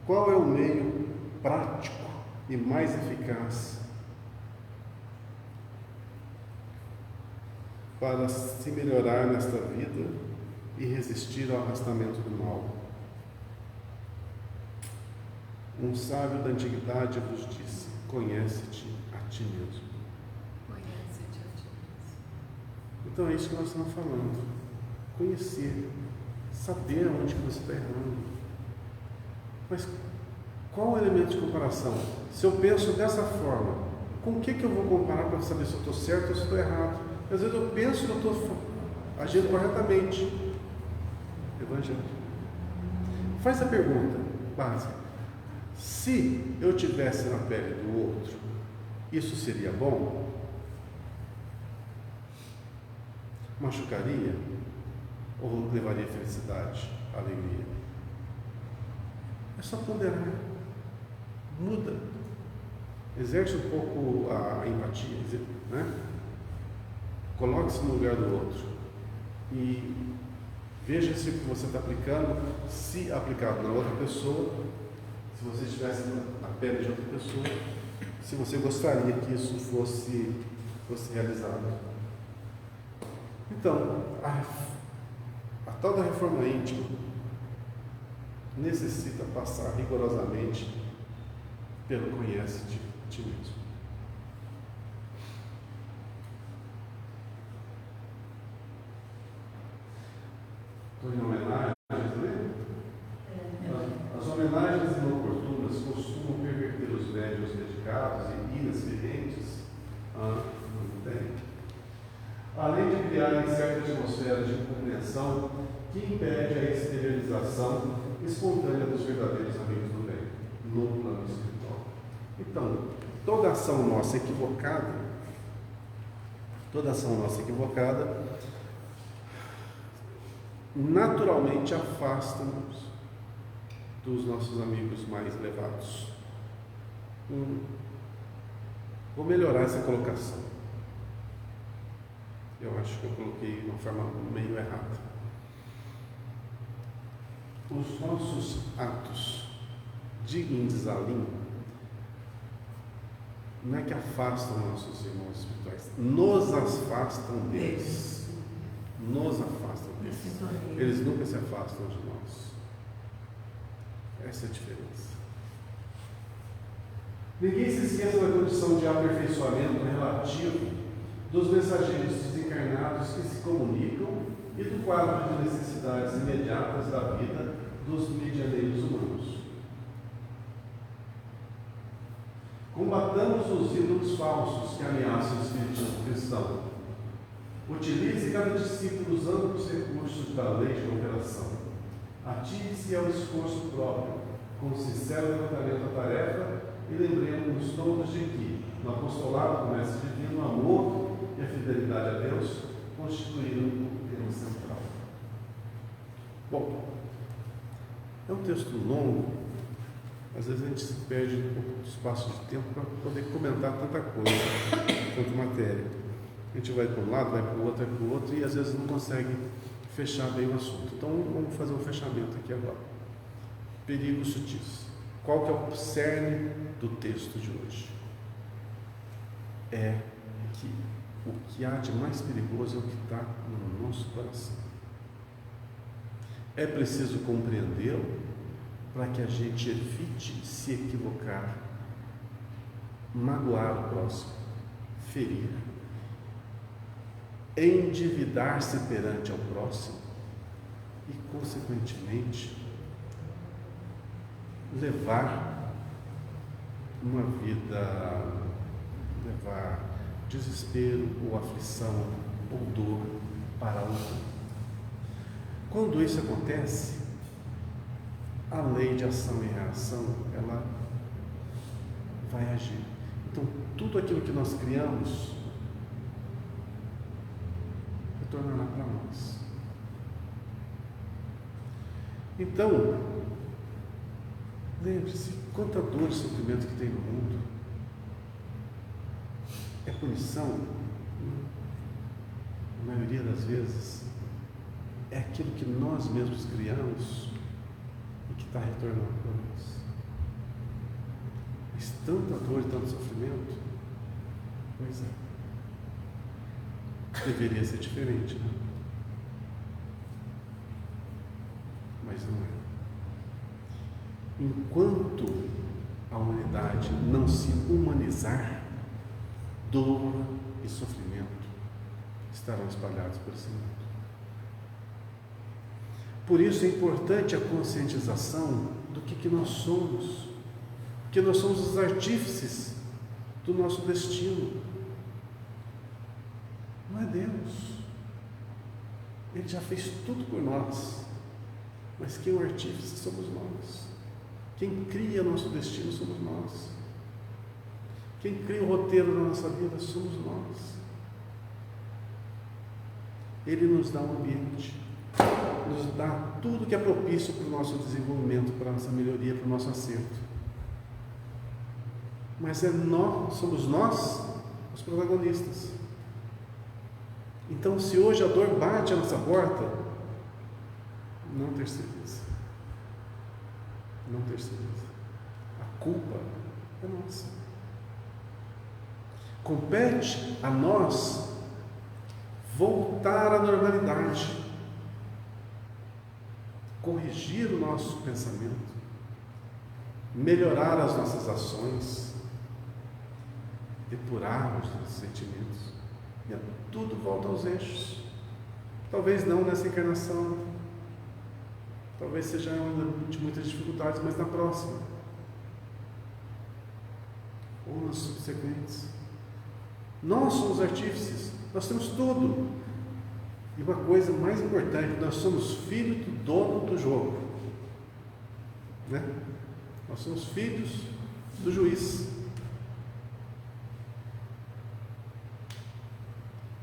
Qual é o meio prático e mais eficaz para se melhorar nesta vida e resistir ao arrastamento do mal? Um sábio da antiguidade vos disse: conhece-te a ti mesmo. Conhece-te a ti mesmo. Então é isso que nós estamos falando. Conhecer, saber onde que você está errando. Mas qual o elemento de comparação? Se eu penso dessa forma, com o que eu vou comparar para saber se eu estou certo ou se estou errado? Às vezes eu penso que eu estou agindo corretamente. Evangelho. Faz a pergunta básica: se eu tivesse na pele do outro, isso seria bom? Machucaria? Ou levaria felicidade, alegria? É só ponderar. Muda. Exerce um pouco a empatia, né? Coloque-se no lugar do outro e veja se o que você está aplicando, se aplicado na outra pessoa, se você estivesse na pele de outra pessoa, se você gostaria que isso fosse realizado. Então, a tal da reforma íntima necessita passar rigorosamente pelo conhece-te a ti mesmo. Estou em homenagens, né? As homenagens inoportunas costumam perverter os médiuns dedicados e inexperientes. Não tem. Além de criarem certa atmosfera de incompreensão que impede a exteriorização espontânea dos verdadeiros amigos do bem no plano espiritual. Então, toda ação nossa equivocada, naturalmente afasta-nos dos nossos amigos mais elevados. Vou melhorar essa colocação. Eu acho que eu coloquei de uma forma meio errada. Os nossos atos de desalinho não é que afastam nossos irmãos espirituais, nos afastam deles. Nos afastam deles. Eles nunca se afastam de nós. essa é a diferença. Ninguém se esqueça da condição de aperfeiçoamento relativo dos mensageiros desencarnados que se comunicam e do quadro de necessidades imediatas da vida dos medianeiros humanos. Combatamos os ídolos falsos que ameaçam o espiritismo cristão. Utilize cada discípulo usando os recursos da lei de operação. Ative-se ao esforço próprio, com sincero levantamento da tarefa, e lembremos-nos todos de que, no apostolado do Mestre Divino, o amor e a fidelidade a Deus constituíram o tema central. Bom, é um texto longo, às vezes a gente se perde um pouco de espaço de tempo para poder comentar tanta coisa, tanta matéria. A gente vai para um lado, vai para o outro, vai para o outro, e às vezes não consegue fechar bem o assunto. Então vamos fazer um fechamento aqui agora. Perigos sutis. Qual que é o cerne do texto de hoje? É que o que há de mais perigoso é o que está no nosso coração. É preciso compreendê-lo para que a gente evite se equivocar, magoar o próximo, ferir, endividar-se perante ao próximo e, consequentemente, levar uma vida, levar desespero ou aflição ou dor para outro. Quando isso acontece, a lei de ação e reação, ela vai agir. Então, tudo aquilo que nós criamos retornará para nós. Então, lembre-se, quanta dor e sofrimento que tem no mundo. É punição? Na maioria das vezes, é aquilo que nós mesmos criamos e que está retornando para nós. Mas tanta dor e tanto sofrimento, pois é. Deveria ser diferente, né? Mas não é. Enquanto a humanidade não se humanizar, dor e sofrimento estarão espalhados por esse mundo. Por isso é importante a conscientização do que nós somos, porque nós somos os artífices do nosso destino. Não é Deus. Ele já fez tudo por nós, mas quem é o artífice somos nós. Quem cria nosso destino somos nós. Quem cria o roteiro da nossa vida somos nós. Ele nos dá um ambiente, nos dá tudo que é propício para o nosso desenvolvimento, para a nossa melhoria, para o nosso acerto. Mas somos nós os protagonistas. Então, se hoje a dor bate à nossa porta, não terceiriza. Não terceiriza. A culpa é nossa. Compete a nós voltar à normalidade, corrigir o nosso pensamento, melhorar as nossas ações, depurar os nossos sentimentos, e tudo volta aos eixos. Talvez não nessa encarnação, talvez seja uma de muitas dificuldades, mas na próxima, ou nas subsequentes. Nós somos artífices, nós temos tudo. E uma coisa mais importante, nós somos filhos do dono do jogo, né? Nós somos filhos do juiz.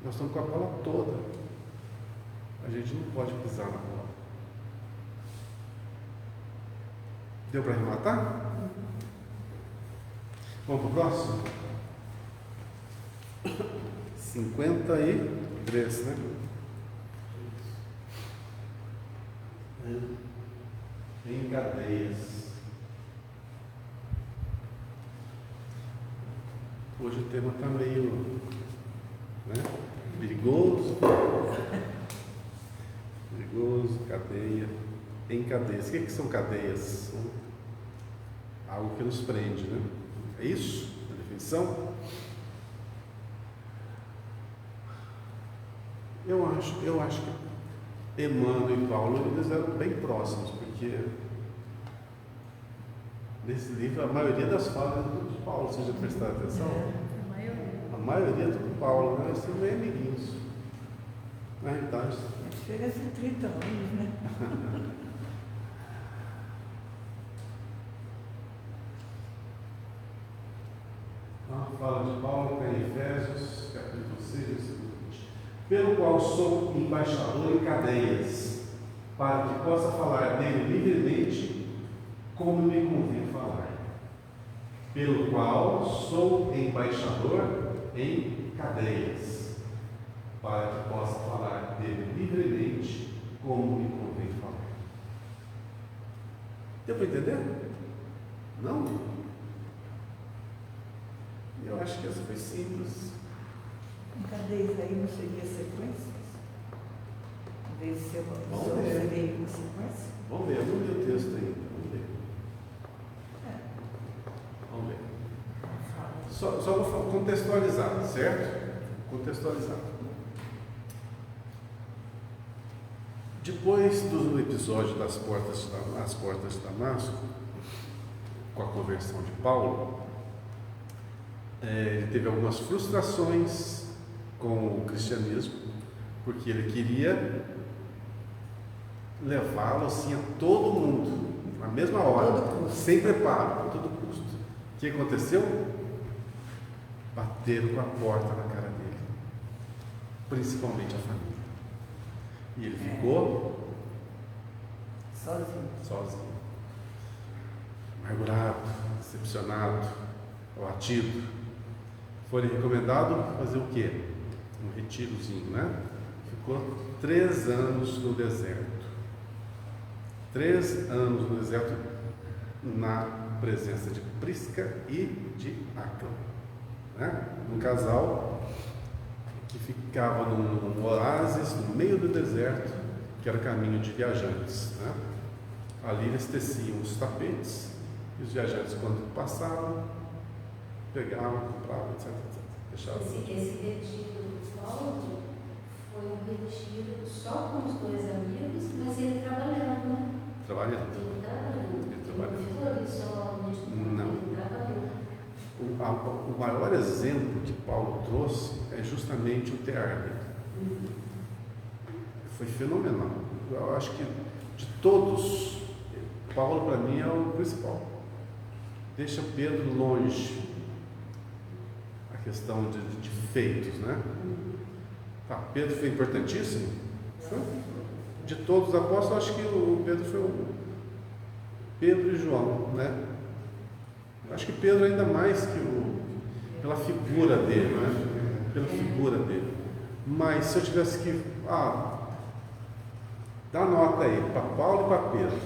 Nós estamos com a bola toda. A gente não pode pisar na bola. Deu para arrematar? Vamos para o próximo? 53, né? Em cadeias. Hoje o tema está meio, né? Perigoso, cadeia, em cadeias. O que são cadeias? algo que nos prende, né? É isso a definição? Eu acho que Emmanuel e Paulo, eles eram bem próximos, porque nesse livro a maioria das falas é do Paulo, se você já prestar atenção. A maioria é do Paulo, né? Eles são bem amiguinhos. Na realidade. A diferença de 30 anos, né? A fala de Paulo está em Efésios, capítulo 6, versículo 20. Pelo qual sou embaixador em cadeias, para que possa falar dele livremente, como me convém falar. Pelo qual sou embaixador em cadeias, para que possa falar dele livremente, como me convém falar. Deu para entender? Não? Eu acho que essa foi simples. Em cadeias aí não seria sequências? Em vez de ser uma sequência? Vamos ver, eu não li o texto ainda. Vamos ver. Só vou contextualizar, certo? Contextualizar. Depois do episódio das portas de Damasco, com a conversão de Paulo, ele teve algumas frustrações com o cristianismo, porque ele queria levá-lo assim a todo mundo, na mesma hora, sem preparo, a todo custo. O que aconteceu? Bateram com a porta na cara dele, principalmente a família. E ele ficou sozinho, amargurado, decepcionado, abatido. Foi recomendado fazer o quê? Um retirozinho, né? Ficou 3 anos no deserto. 3 anos no deserto, na presença de Prisca e de Áquila, né? Um casal que ficava num oásis no meio do deserto, que era caminho de viajantes, né? Ali eles teciam os tapetes e os viajantes, quando passavam, pegavam, compravam, etc. Deixavam. Esse retiro do Paulo foi um retiro só com os 2 amigos, mas ele trabalhando, né? Trabalhando. Ele trabalhando. Ele Não foi só não. Ele trabalhou. O maior exemplo que Paulo trouxe é justamente o tear. Foi fenomenal. Eu acho que de todos, Paulo para mim é o principal. Deixa Pedro longe. A questão de feitos, né? Tá, Pedro foi importantíssimo. Foi. De todos os apóstolos, acho que o Pedro foi o Pedro e João, né? Acho que Pedro ainda mais que pela figura dele, né? Pela figura dele. Mas se eu tivesse que dá nota aí para Paulo e para Pedro.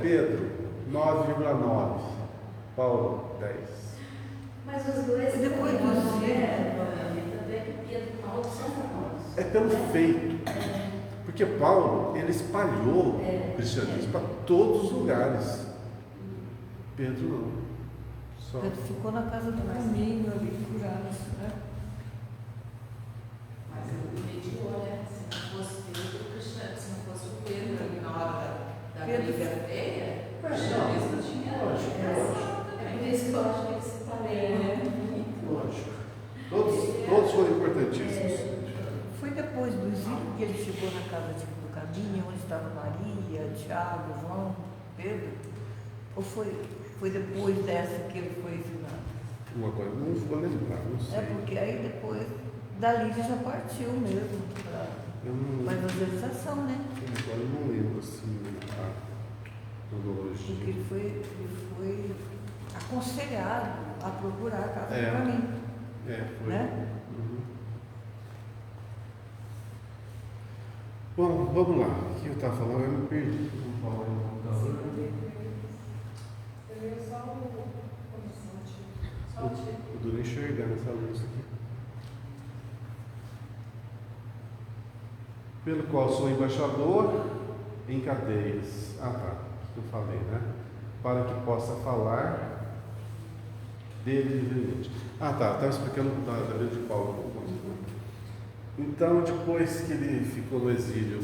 Pedro 9,9, Paulo 10. Mas os 2 depois tanto do é que Pedro e Paulo são famosos. É pelo feito. Porque Paulo, ele espalhou o cristianismo para todos os lugares. Pedro não. Só. Pedro ficou na casa do caminho ali, curado, né? Mas ele mediou, né? Se não fosse Pedro, o cristianismo, se não fosse o Pedro ali na hora da briga feia, o cristianismo tinha. É por isso que eu acho que ele se parou, né? Lógico. Todos foram importantíssimos. Foi depois do exílio que ele chegou na casa do caminho, onde estava Maria, Tiago, João, Pedro? Ou foi depois dessa que ele foi exilado? Uma coisa não vou lembrar, não sei. É porque aí depois dali ele já partiu mesmo para a evangelização, né? Agora eu não lembro assim a cronologia. Porque ele foi aconselhado a procurar a casa do caminho. Foi. Né? Uhum. Bom, vamos lá. O que eu estava falando? Eu me perdi. Vamos falar em computador. Eu só O duro enxergar nessa luz aqui. Pelo qual sou embaixador em cadeias. Tá. Eu falei, né? para que possa falar dele livremente. Estava explicando da vida de Paulo. Então, depois que ele ficou no exílio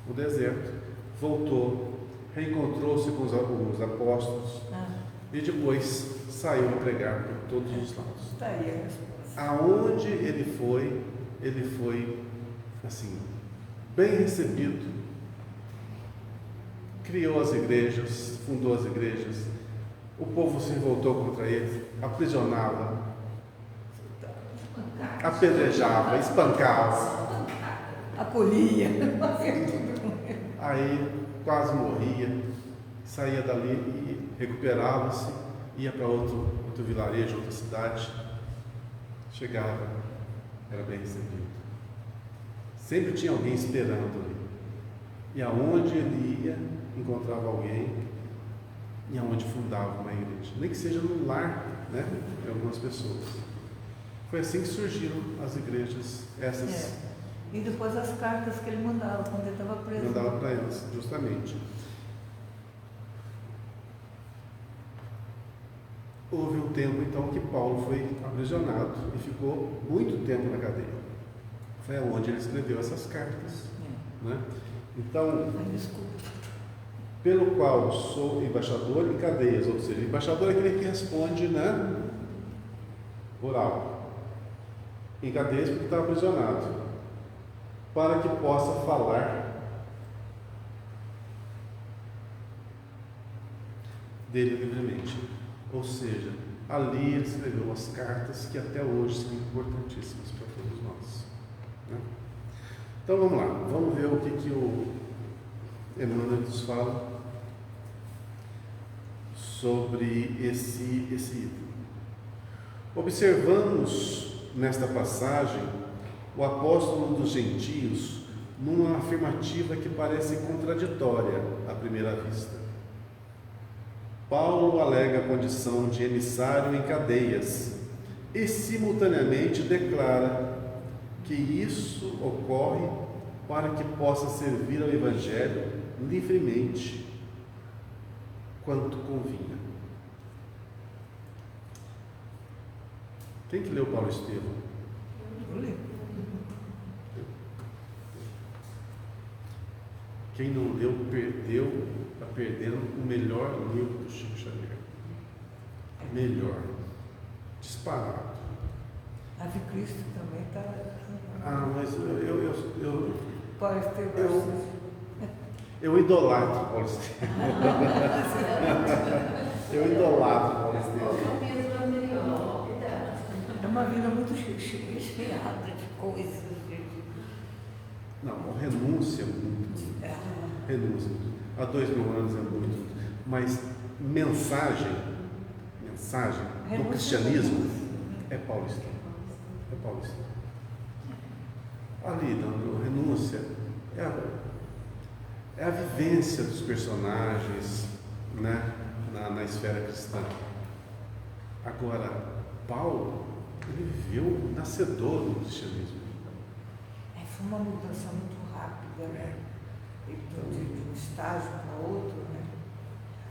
no deserto, voltou, reencontrou-se com os apóstolos e depois saiu a pregar por todos os lados. Está aí a resposta. Aonde ele foi assim, bem recebido, criou as igrejas, fundou as igrejas, o povo se revoltou contra ele, aprisionava, apedrejava, espancava, acolhia, aí quase morria, saía dali e recuperava-se, ia para outro vilarejo, outra cidade, chegava, era bem recebido. Sempre tinha alguém esperando ali. E aonde ele ia, encontrava alguém, e aonde fundava uma igreja. Nem que seja no lar, né, de algumas pessoas. Foi assim que surgiram as igrejas, essas. E depois as cartas que ele mandava quando ele estava preso. Mandava para elas, justamente. Houve um tempo, então, que Paulo foi aprisionado e ficou muito tempo na cadeia. Foi onde ele escreveu essas cartas. Né? Então, pelo qual sou embaixador em cadeias, ou seja, embaixador é aquele que responde, né, oral, em cadeias porque está aprisionado, para que possa falar dele livremente. Ou seja, ali ele escreveu as cartas que até hoje são importantíssimas para todos nós. Né? Então vamos lá, vamos ver o que o Emmanuel nos fala sobre esse item. Observamos nesta passagem o apóstolo dos gentios numa afirmativa que parece contraditória à primeira vista. Paulo alega a condição de emissário em cadeias e simultaneamente declara que isso ocorre para que possa servir ao Evangelho livremente, quanto convinha. Quem que leu Paulo Estevam? Eu li. Quem não leu, está perdendo o melhor livro do Chico Xavier. Melhor. Disparado. Ave Cristo também está. Mas Paulo Estevam. eu idolatro Paulo Estevam. Eu idolatro Paulo Estevam. É uma vida muito recheada de coisas. Não, renúncia é muito. Renúncia. Há 2000 anos é muito. Mas mensagem do cristianismo é Paulo Estevam. É Paulo Estevam. Ali, dando renúncia, é a vivência dos personagens, né, na esfera cristã. Agora, Paulo, ele viveu nascedor do cristianismo. Foi uma mudança muito rápida, né? De um estágio para outro, né?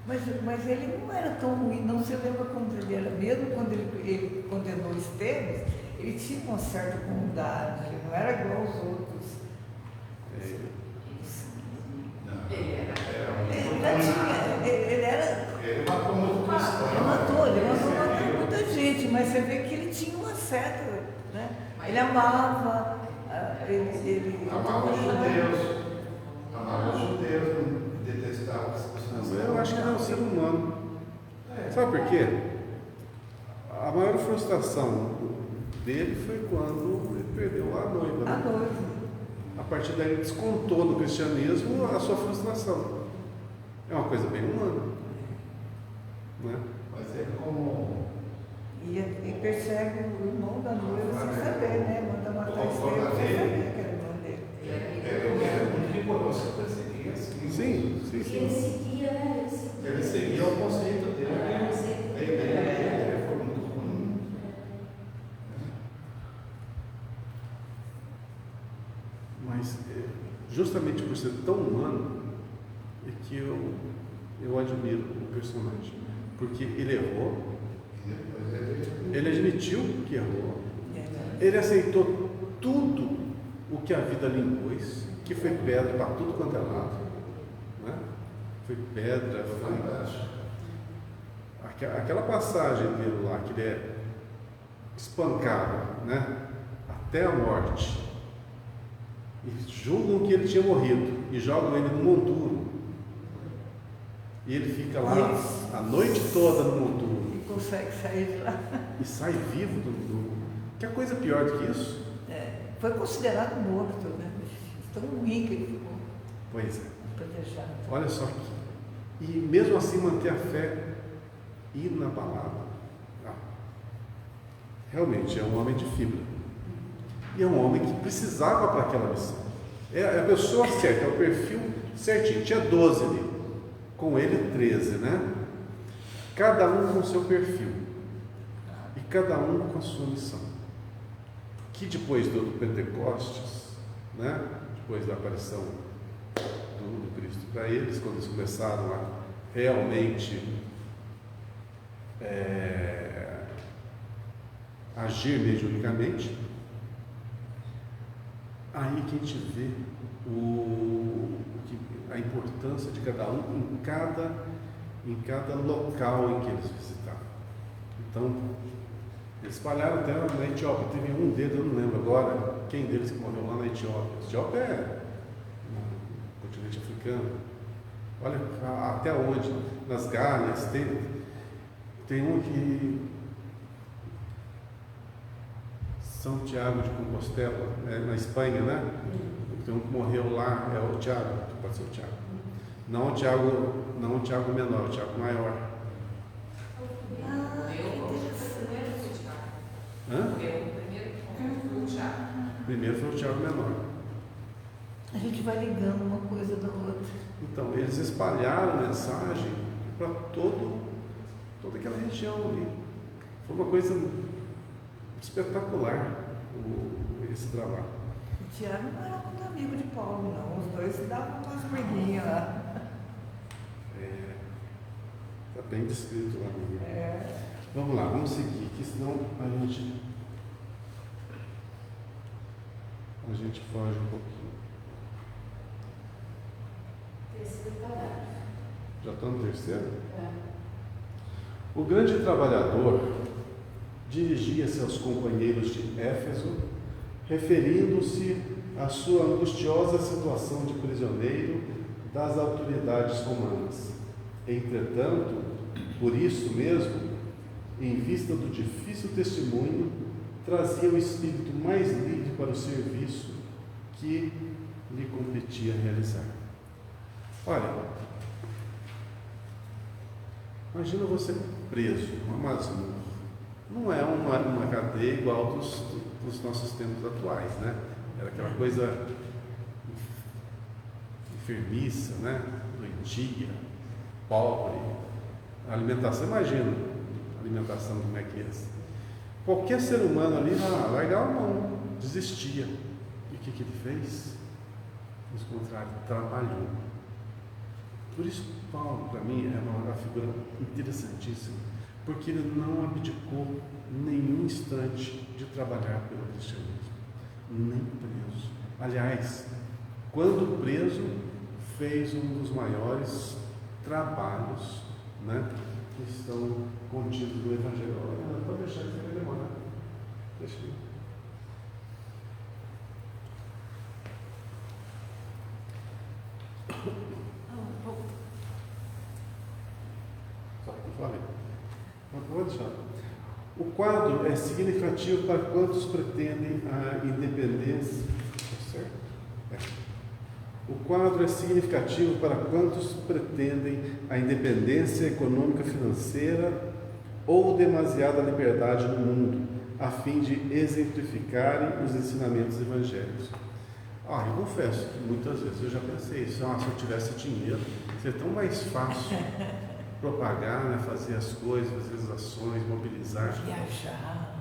Mas ele não era tão ruim, não se lembra como ele era. Mesmo quando ele condenou Estevão, ele tinha uma certa bondade, ele não era igual aos outros. Ele matou muito cristão. Ele matou muita gente, mas você vê que ele tinha uma certa, né? Ele amava, ele amava os judeus. Amava os judeus, detestava as pessoas. Eu acho que ele é um ser humano. Sabe por quê? A maior frustração dele foi quando ele perdeu a noiva. A noiva. A partir daí ele descontou no cristianismo a sua frustração. É uma coisa bem humana. Né? Mas é como... E persegue o irmão da noiva sem saber, né? Manda matar Estevão sem saber que era o irmão dele. É muito rigoroso perseguir assim. Sim. Ele seguia, né? Ele seguia o conceito dele. Ele foi muito ruim. Mas justamente por ser tão humano é que eu eu admiro o personagem, porque ele errou, ele admitiu que errou, ele aceitou tudo o que a vida lhe impôs, que foi pedra para tudo quanto é lado, né? Foi pedra, foi... Aquela passagem dele lá, que ele é espancado, né? Até a morte, e julgam que ele tinha morrido, e jogam ele no monturo, e ele fica lá a noite toda no monturo, e consegue sair de lá, e sai vivo que coisa pior do que isso? Foi considerado morto, né? Tão ruim que ele ficou. Pois é. Apedrejado. Olha só aqui. E mesmo assim manter a fé inabalável. Realmente é um homem de fibra. E é um homem que precisava para aquela missão. É a pessoa certa, é o perfil certinho. Tinha 12 ali. Com ele 13, né? Cada um com o seu perfil. E cada um com a sua missão. Que depois do Pentecostes, né? Depois da aparição do Cristo para eles, quando eles começaram a realmente agir mediunicamente, aí que a gente vê a importância de cada um em cada local em que eles visitavam. Então, eles espalharam até na Etiópia. Teve um deles, eu não lembro agora quem deles que morreu lá na Etiópia. A Etiópia é no continente africano. Olha até onde, nas Gálias, tem um que São Tiago de Compostela, na Espanha, né? Tem um que morreu lá, é o Tiago, pode ser o Tiago. Não o Tiago menor, o Tiago maior. Primeiro foi o Tiago menor. A gente vai ligando uma coisa da outra. Então, eles espalharam a mensagem para toda aquela região ali. Foi uma coisa espetacular esse trabalho. O Tiago não era muito amigo de Paulo, não. Os dois se davam umas briguinhas lá. Está bem descrito lá no livro. Vamos lá, vamos seguir, que senão a gente foge um pouquinho. Terceiro parágrafo. Já está no terceiro? O grande trabalhador dirigia-se aos companheiros de Éfeso, referindo-se à sua angustiosa situação de prisioneiro das autoridades romanas. Entretanto, por isso mesmo, em vista do difícil testemunho, trazia o espírito mais livre para o serviço que lhe competia realizar. Olha, imagina você preso, uma masmorra. Não é uma cadeia igual dos nossos tempos atuais, né? Era aquela coisa enfermiça, né? Doentia, pobre. A alimentação, imagina a alimentação como é que é. Qualquer ser humano ali largava a mão, desistia. E o que ele fez? Pelo contrário, trabalhou. Por isso, Paulo, para mim, é uma figura interessantíssima, porque ele não abdicou nenhum instante de trabalhar pelo cristianismo, nem preso. Aliás, quando preso, fez um dos maiores trabalhos, né, que estão contidos no Evangelho. Não pode deixar que vai demorar. Deixa eu... Só que eu falei. Vou deixar. O quadro é significativo para quantos pretendem a independência. Certo? O quadro é significativo para quantos pretendem a independência econômica financeira ou demasiada liberdade no mundo, a fim de exemplificarem os ensinamentos evangélicos. Eu confesso que muitas vezes eu já pensei isso. Se eu tivesse dinheiro, seria tão mais fácil propagar, né, fazer as coisas, fazer as ações, mobilizar. Viajar.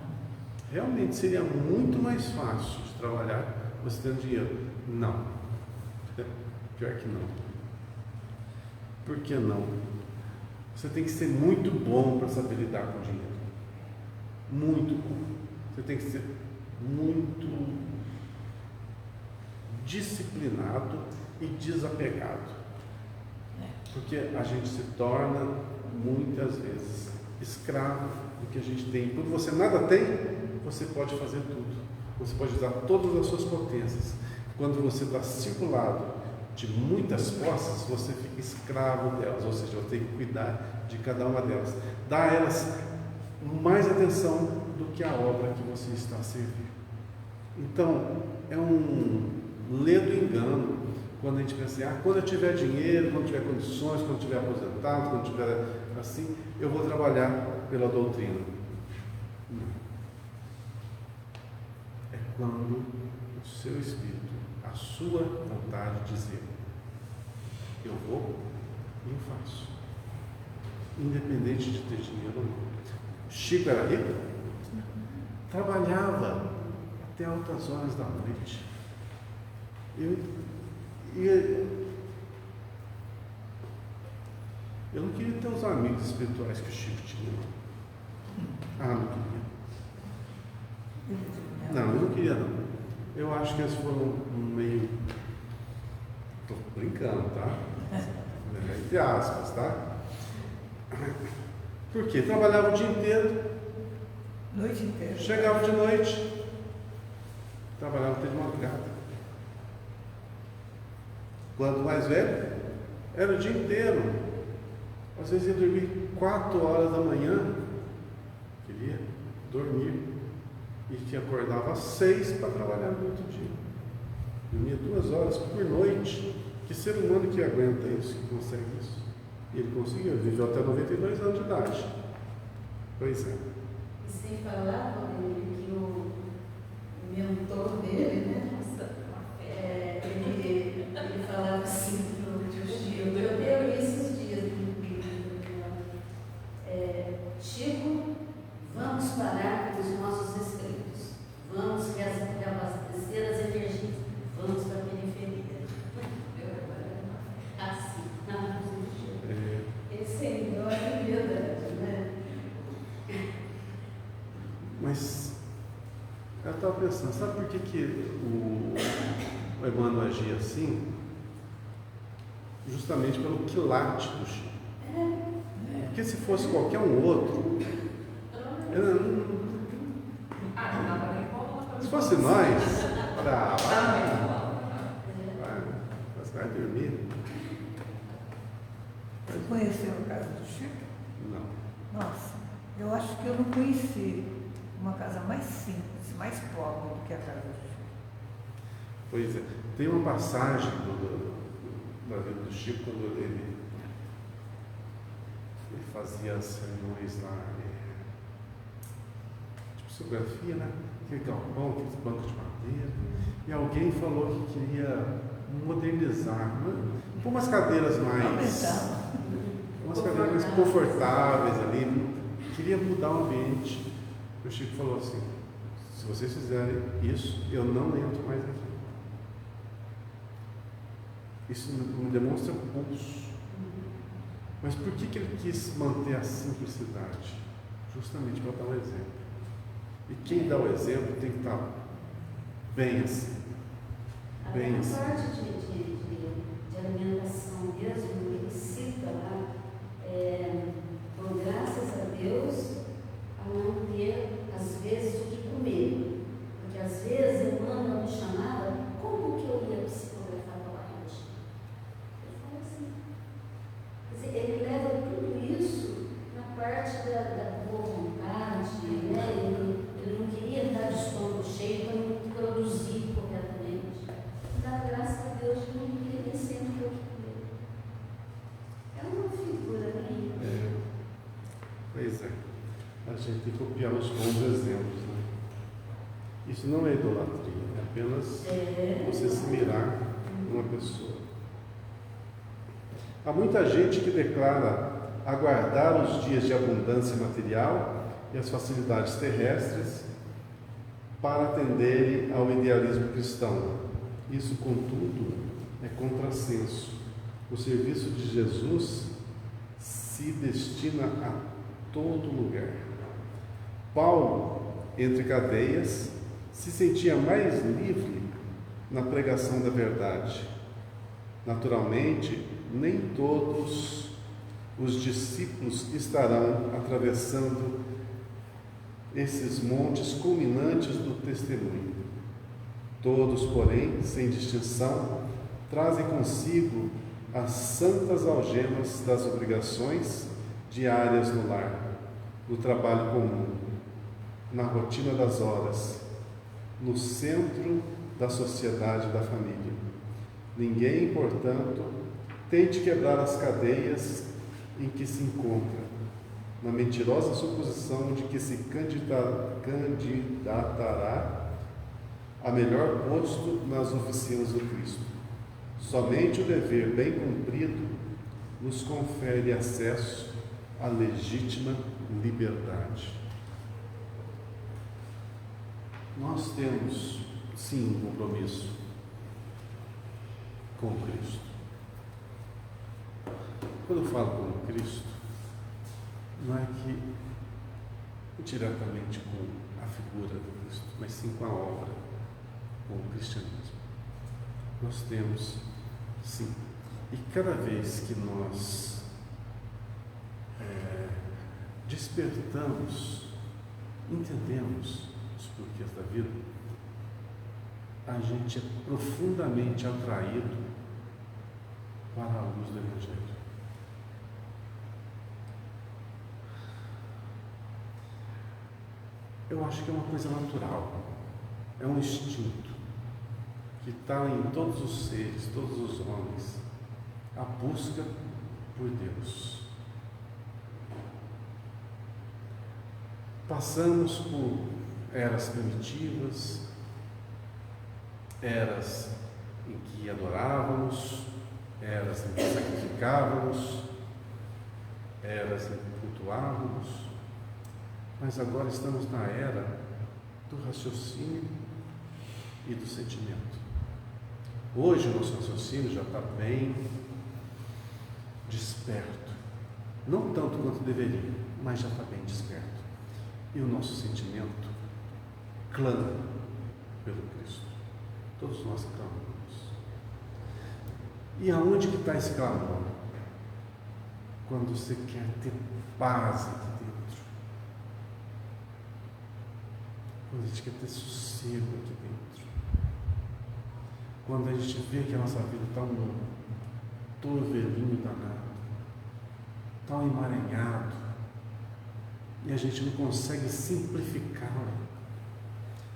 Realmente seria muito mais fácil de trabalhar você tendo dinheiro. Não. Pior que não. Por que não? Você tem que ser muito bom para saber lidar com dinheiro. Muito bom. Você tem que ser muito disciplinado e desapegado. Porque a gente se torna, muitas vezes, escravo do que a gente tem. Quando você nada tem, você pode fazer tudo. Você pode usar todas as suas potências. Quando você está circulado de muitas posses, você fica escravo delas, ou seja, você tem que cuidar de cada uma delas. Dá a elas mais atenção do que a obra que você está a servir. Então, é um ledo engano quando a gente pensa assim, quando eu tiver dinheiro, quando tiver condições, quando tiver aposentado, quando tiver assim, eu vou trabalhar pela doutrina. Não. É quando o seu espírito, a sua vontade dizer, eu vou e eu faço, independente de ter dinheiro ou não. Chico era rico? Trabalhava até altas horas da noite. Eu não queria ter os amigos espirituais que o Chico tinha. Não queria. Não, eu não queria não. Eu acho que eles foram meio... Estou brincando, tá? Entre aspas, tá? Por quê? Trabalhava o dia inteiro. Noite inteira. Chegava de noite. Trabalhava até de madrugada. Quando mais velho, era o dia inteiro. Às vezes ia dormir 4 horas da manhã. Queria dormir. E que acordava às 6 para trabalhar no outro dia. Dormia 2 horas por noite. Que ser humano que aguenta isso, que consegue isso? E ele conseguiu, viveu até 92 anos de idade. Pois é. E sem falar, Rodrigo, que o mentor dele, né? Ele falava assim para o tio Chico, eu dei esses dias no Chico, vamos parar com os nossos escritos, vamos reabastecer as energias, vamos para a periferia. Assim, na esse é verdade, né? Mas eu estava pensando, sabe por que o Emmanuel agia assim? Justamente pelo quilate do Chico. Porque se fosse qualquer um outro, se fosse nós, vai dormir. Você conheceu a casa do Chico? Não. Nossa, eu acho que eu não conheci uma casa mais simples, mais pobre do que a casa do Chico. Pois é. Tem uma passagem da vida do Chico, quando ele fazia as reuniões lá, tipo psicografia, né? Aquele galpão, aquele banco de madeira. E alguém falou que queria modernizar, pôr umas cadeiras mais confortáveis ali, queria mudar o ambiente. O Chico falou assim, se vocês fizerem isso, eu não entro mais aqui. Isso me demonstra pulso. Mas por que ele quis manter a simplicidade? Justamente para dar um exemplo. E quem dá o exemplo tem que estar bem assim. Bem assim. A parte de alimentação mesmo, ele cita lá, por graças a Deus, a não ter, às vezes, o que comer. Porque às vezes Emmanuel me chamava, como que eu ia psicografar para a gente? Eu falo assim. Quer dizer, ele leva tudo isso na parte da boa vontade, né? Ele não queria estar de estômago cheio para não produzir corretamente. Dá graças a Deus de não querer nem sempre o que comer. É uma figura minha. Pois é. A gente tem que copiar os bons exemplos, né? Isso não é idolatria, é apenas você se mirar numa pessoa. Há muita gente que declara aguardar os dias de abundância material e as facilidades terrestres para atenderem ao idealismo cristão. Isso, contudo, é contrassenso, O serviço de Jesus se destina a todo lugar. Paulo, entre cadeias, se sentia mais livre na pregação da verdade. Naturalmente, nem todos os discípulos estarão atravessando esses montes culminantes do testemunho. Todos, porém, sem distinção, trazem consigo as santas algemas das obrigações diárias no lar, no trabalho comum, na rotina das horas, no centro da sociedade da família. Ninguém, portanto, tente quebrar as cadeias em que se encontra, na mentirosa suposição de que se candidatará a melhor posto nas oficinas do Cristo. Somente o dever bem cumprido nos confere acesso à legítima liberdade. Nós temos, sim, um compromisso com Cristo. Quando eu falo com Cristo, não é que diretamente com a figura de Cristo, mas sim com a obra, com o cristianismo. Nós temos, sim, e cada vez que nós despertamos, entendemos os porquês da vida, a gente é profundamente atraído para a luz do Evangelho. Eu acho que é uma coisa natural, é um instinto que está em todos os seres, todos os homens, a busca por Deus. Passamos por eras primitivas, eras em que adorávamos, eras em que sacrificávamos, eras em que cultuávamos, mas agora estamos na era do raciocínio e do sentimento. Hoje o nosso raciocínio já está bem desperto, não tanto quanto deveria, mas já está bem desperto. E o nosso sentimento clama pelo Cristo. Todos nós clamamos. E aonde que está esse clamor? Quando você quer ter paz aqui dentro. Quando a gente quer ter sossego aqui dentro. Quando a gente vê que a nossa vida está um torvelinho danado, está um emaranhado, e a gente não consegue simplificá-la.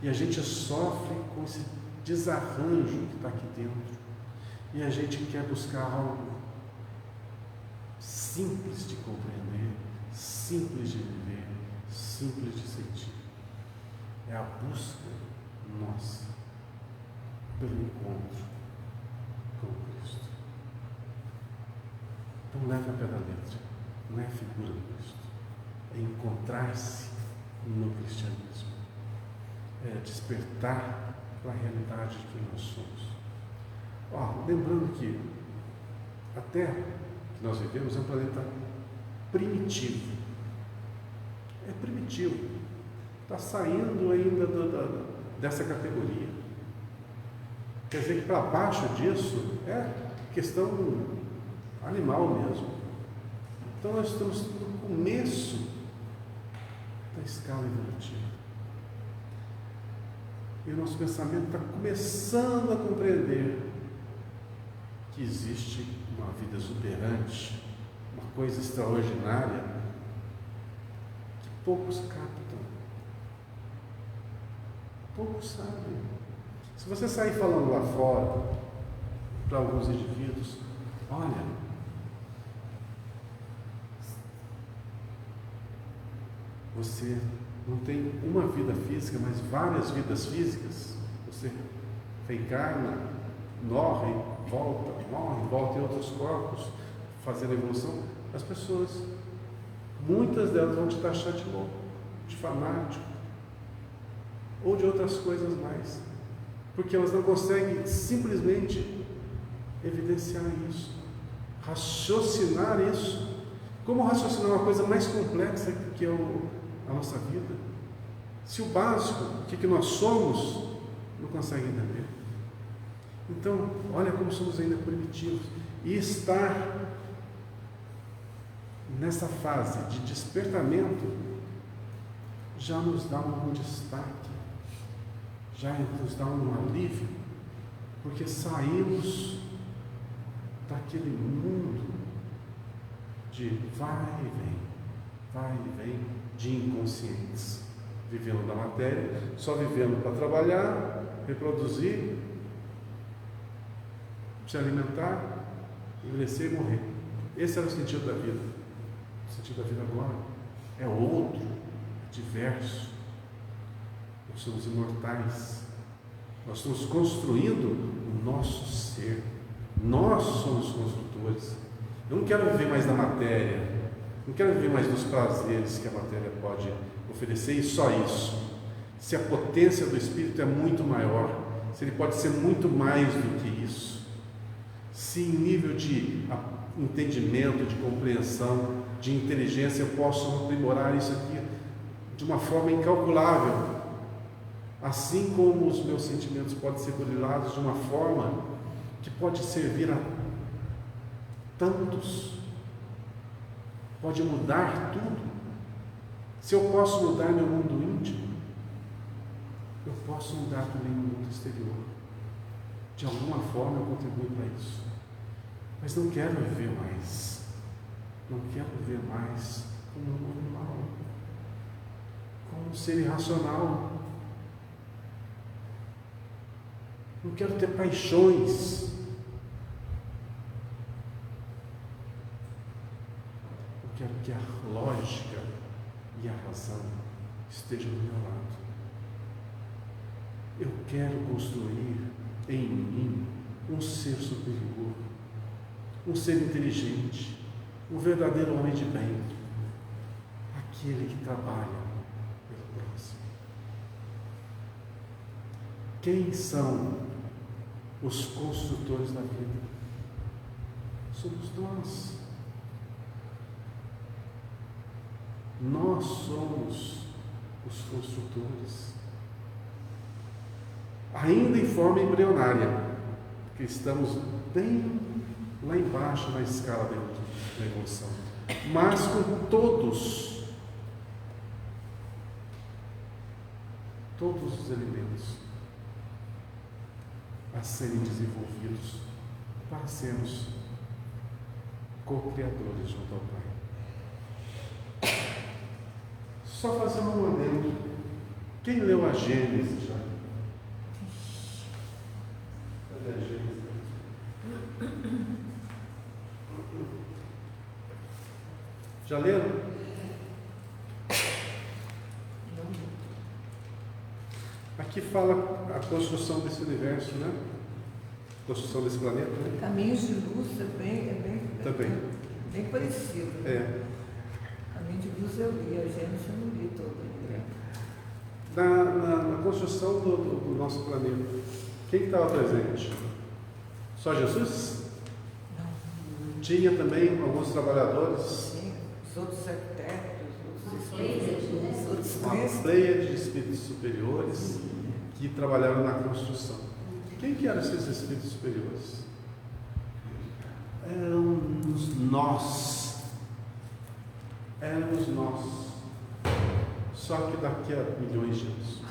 E a gente sofre com esse desarranjo que está aqui dentro. E a gente quer buscar algo simples de compreender, simples de viver, simples de sentir. É a busca nossa pelo encontro com Cristo. Então leve a pé da letra, não é a figura do Cristo. É encontrar-se no cristianismo, é despertar para a realidade de quem nós somos. Lembrando que a Terra que nós vivemos é um planeta primitivo. É primitivo, está saindo ainda dessa categoria. Quer dizer que para baixo disso é questão animal mesmo. Então nós estamos no começo da escala evolutiva. E o nosso pensamento está começando a compreender que existe uma vida exuberante, uma coisa extraordinária, que poucos captam, poucos sabem. Se você sair falando lá fora, para alguns indivíduos, olha, você não tem uma vida física, mas várias vidas físicas. Você reencarna, morre, volta em outros corpos, fazendo a evolução. As pessoas, muitas delas vão te taxar de louco, de fanático, ou de outras coisas mais, porque elas não conseguem simplesmente evidenciar isso. raciocinar isso. Como raciocinar uma coisa mais complexa que é a nossa vida? Se o básico, o que nós somos, não consegue entender. Então, olha como somos ainda primitivos. E estar nessa fase de despertamento já nos dá um destaque, já nos dá um alívio, porque saímos daquele mundo de vai e vem de inconscientes, vivendo na matéria, só vivendo para trabalhar, reproduzir, se alimentar, envelhecer e morrer. Esse era o sentido da vida. O sentido da vida agora é outro, diverso. Nós somos imortais. Nós estamos construindo o nosso ser. Nós somos construtores. Eu não quero viver mais na matéria. Não quero viver mais dos prazeres que a matéria pode oferecer e só isso. Se a potência do Espírito é muito maior, se ele pode ser muito mais do que isso, se em nível de entendimento, de compreensão, de inteligência eu posso aprimorar isso aqui de uma forma incalculável, assim como os meus sentimentos podem ser burilados de uma forma que pode servir a tantos, pode mudar tudo. Se eu posso mudar meu mundo íntimo, eu posso mudar também o mundo exterior. De alguma forma eu contribuo para isso. Mas não quero viver mais. Não quero viver mais como um animal, como um ser irracional. Não quero ter paixões. Eu quero que a lógica e a razão estejam do meu lado. Eu quero construir em mim um ser superior, um ser inteligente, um verdadeiro homem de bem, aquele que trabalha pelo próximo. Quem são os construtores da vida? Somos nós. Nós somos os construtores. Ainda em forma embrionária, porque estamos bem lá embaixo na escala da evolução, mas com todos os elementos a serem desenvolvidos para sermos co-criadores junto ao Pai. Só fazer um adendo. Quem leu a Gênesis já? Cadê a Gênesis? Já leram? Aqui fala a construção desse universo, né? A construção desse planeta. Né? Caminhos de Luz Também. bem parecido. É. Caminho de Luz eu li, a Gênesis eu não li todo. Na construção do nosso planeta, quem estava presente? Só Jesus? Não. Tinha também alguns trabalhadores. Sim, os outros arquitetos, outros Uma pleia de espíritos superiores que trabalharam na construção. Quem que eram esses espíritos superiores? Éramos nós. Éramos nós. Só que daqui a milhões de anos.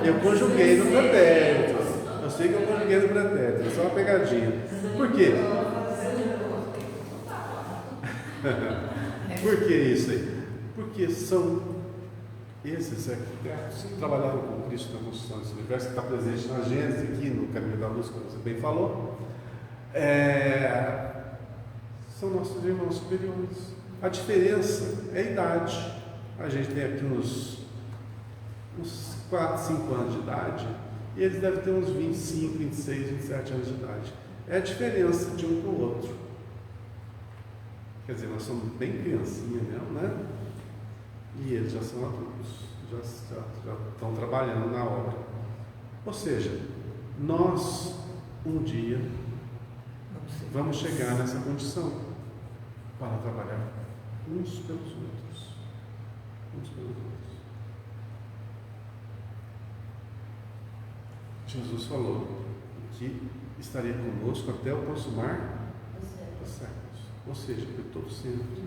Eu conjuguei no pretérito. Eu sei que eu conjuguei no pretérito. É só uma pegadinha. Por quê? Por que isso aí? Porque são esses arquitetos que trabalharam com Cristo na construção desse universo, que está presente na Gênesis, aqui no Caminho da Luz, como você bem falou, são nossos irmãos superiores. A diferença é a idade. A gente tem aqui uns 4, 5 anos de idade, e eles devem ter uns 25, 26, 27 anos de idade. É a diferença de um para o outro. Quer dizer, nós somos bem criancinha mesmo, né? E eles já são adultos, já estão trabalhando na obra. Ou seja, nós um dia vamos chegar nessa condição para trabalhar uns pelos outros. Uns pelos outros. Jesus falou que estaria conosco até o consumar dos séculos. Ou seja, por todo sempre.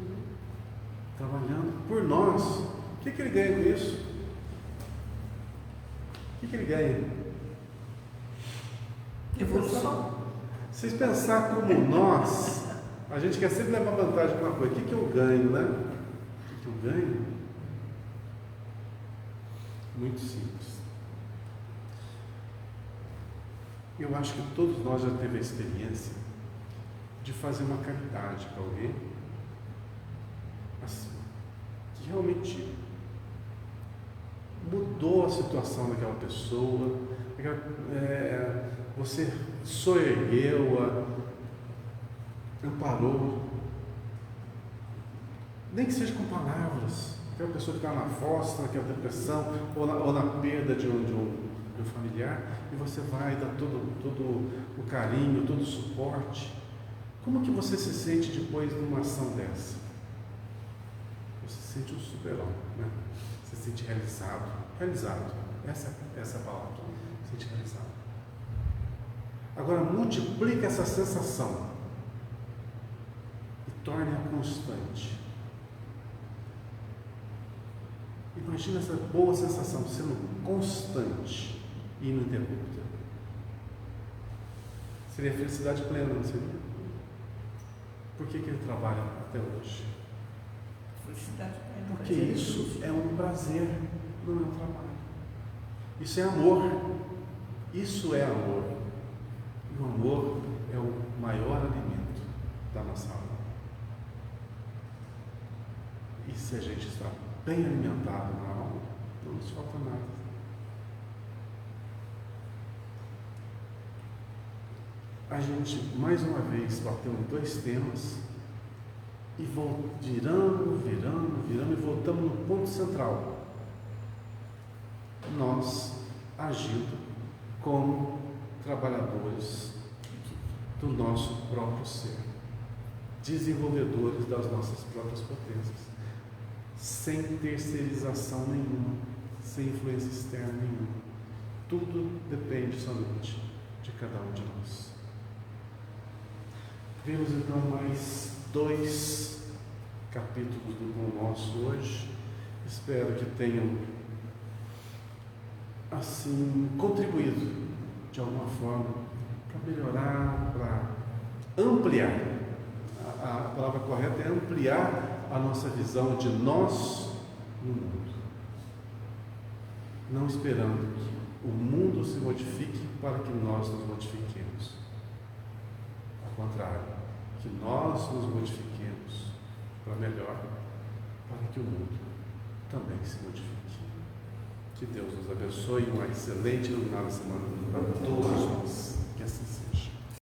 Trabalhando por nós. O que ele ganha com isso? O que ele ganha? Evolução. Vocês pensar como nós, a gente quer sempre levar vantagem para uma coisa. O que eu ganho, né? O que eu ganho? Muito simples. Eu acho que todos nós já tivemos a experiência de fazer uma caridade para alguém, assim, que realmente mudou a situação daquela pessoa, você soergueu-a, amparou, nem que seja com palavras, aquela pessoa que está na fossa, naquela depressão, ou na perda de um familiar, e você vai dar todo o carinho, todo o suporte. Como que você se sente depois de uma ação dessa? Você se sente um super-homem, né? Você se sente realizado. Realizado. Essa é a palavra. Se sente realizado. Agora, multiplica essa sensação e torne-a constante. Imagina essa boa sensação sendo constante e ininterrupta. Seria felicidade plena, não seria? Por que ele trabalha até hoje? Felicidade plena. Porque isso é um prazer, não é um trabalho. Isso é amor. Isso é amor. E o amor é o maior alimento da nossa alma. E se a gente está bem alimentado na alma, não nos falta nada. A gente, mais uma vez, bateu em dois temas e virando e voltamos no ponto central. Nós agindo como trabalhadores do nosso próprio ser, desenvolvedores das nossas próprias potências, sem terceirização nenhuma, sem influência externa nenhuma. Tudo depende somente de cada um de nós. Vemos então mais 2 capítulos do Pão Nosso hoje. Espero que tenham assim contribuído de alguma forma para melhorar, para ampliar. A palavra correta é ampliar a nossa visão de nós no mundo. Não esperando que o mundo se modifique para que nós nos modifiquemos. Ao contrário, que nós nos modifiquemos para melhor, para que o mundo também se modifique. Que Deus nos abençoe, uma excelente e iluminada semana para todos nós. Que assim seja.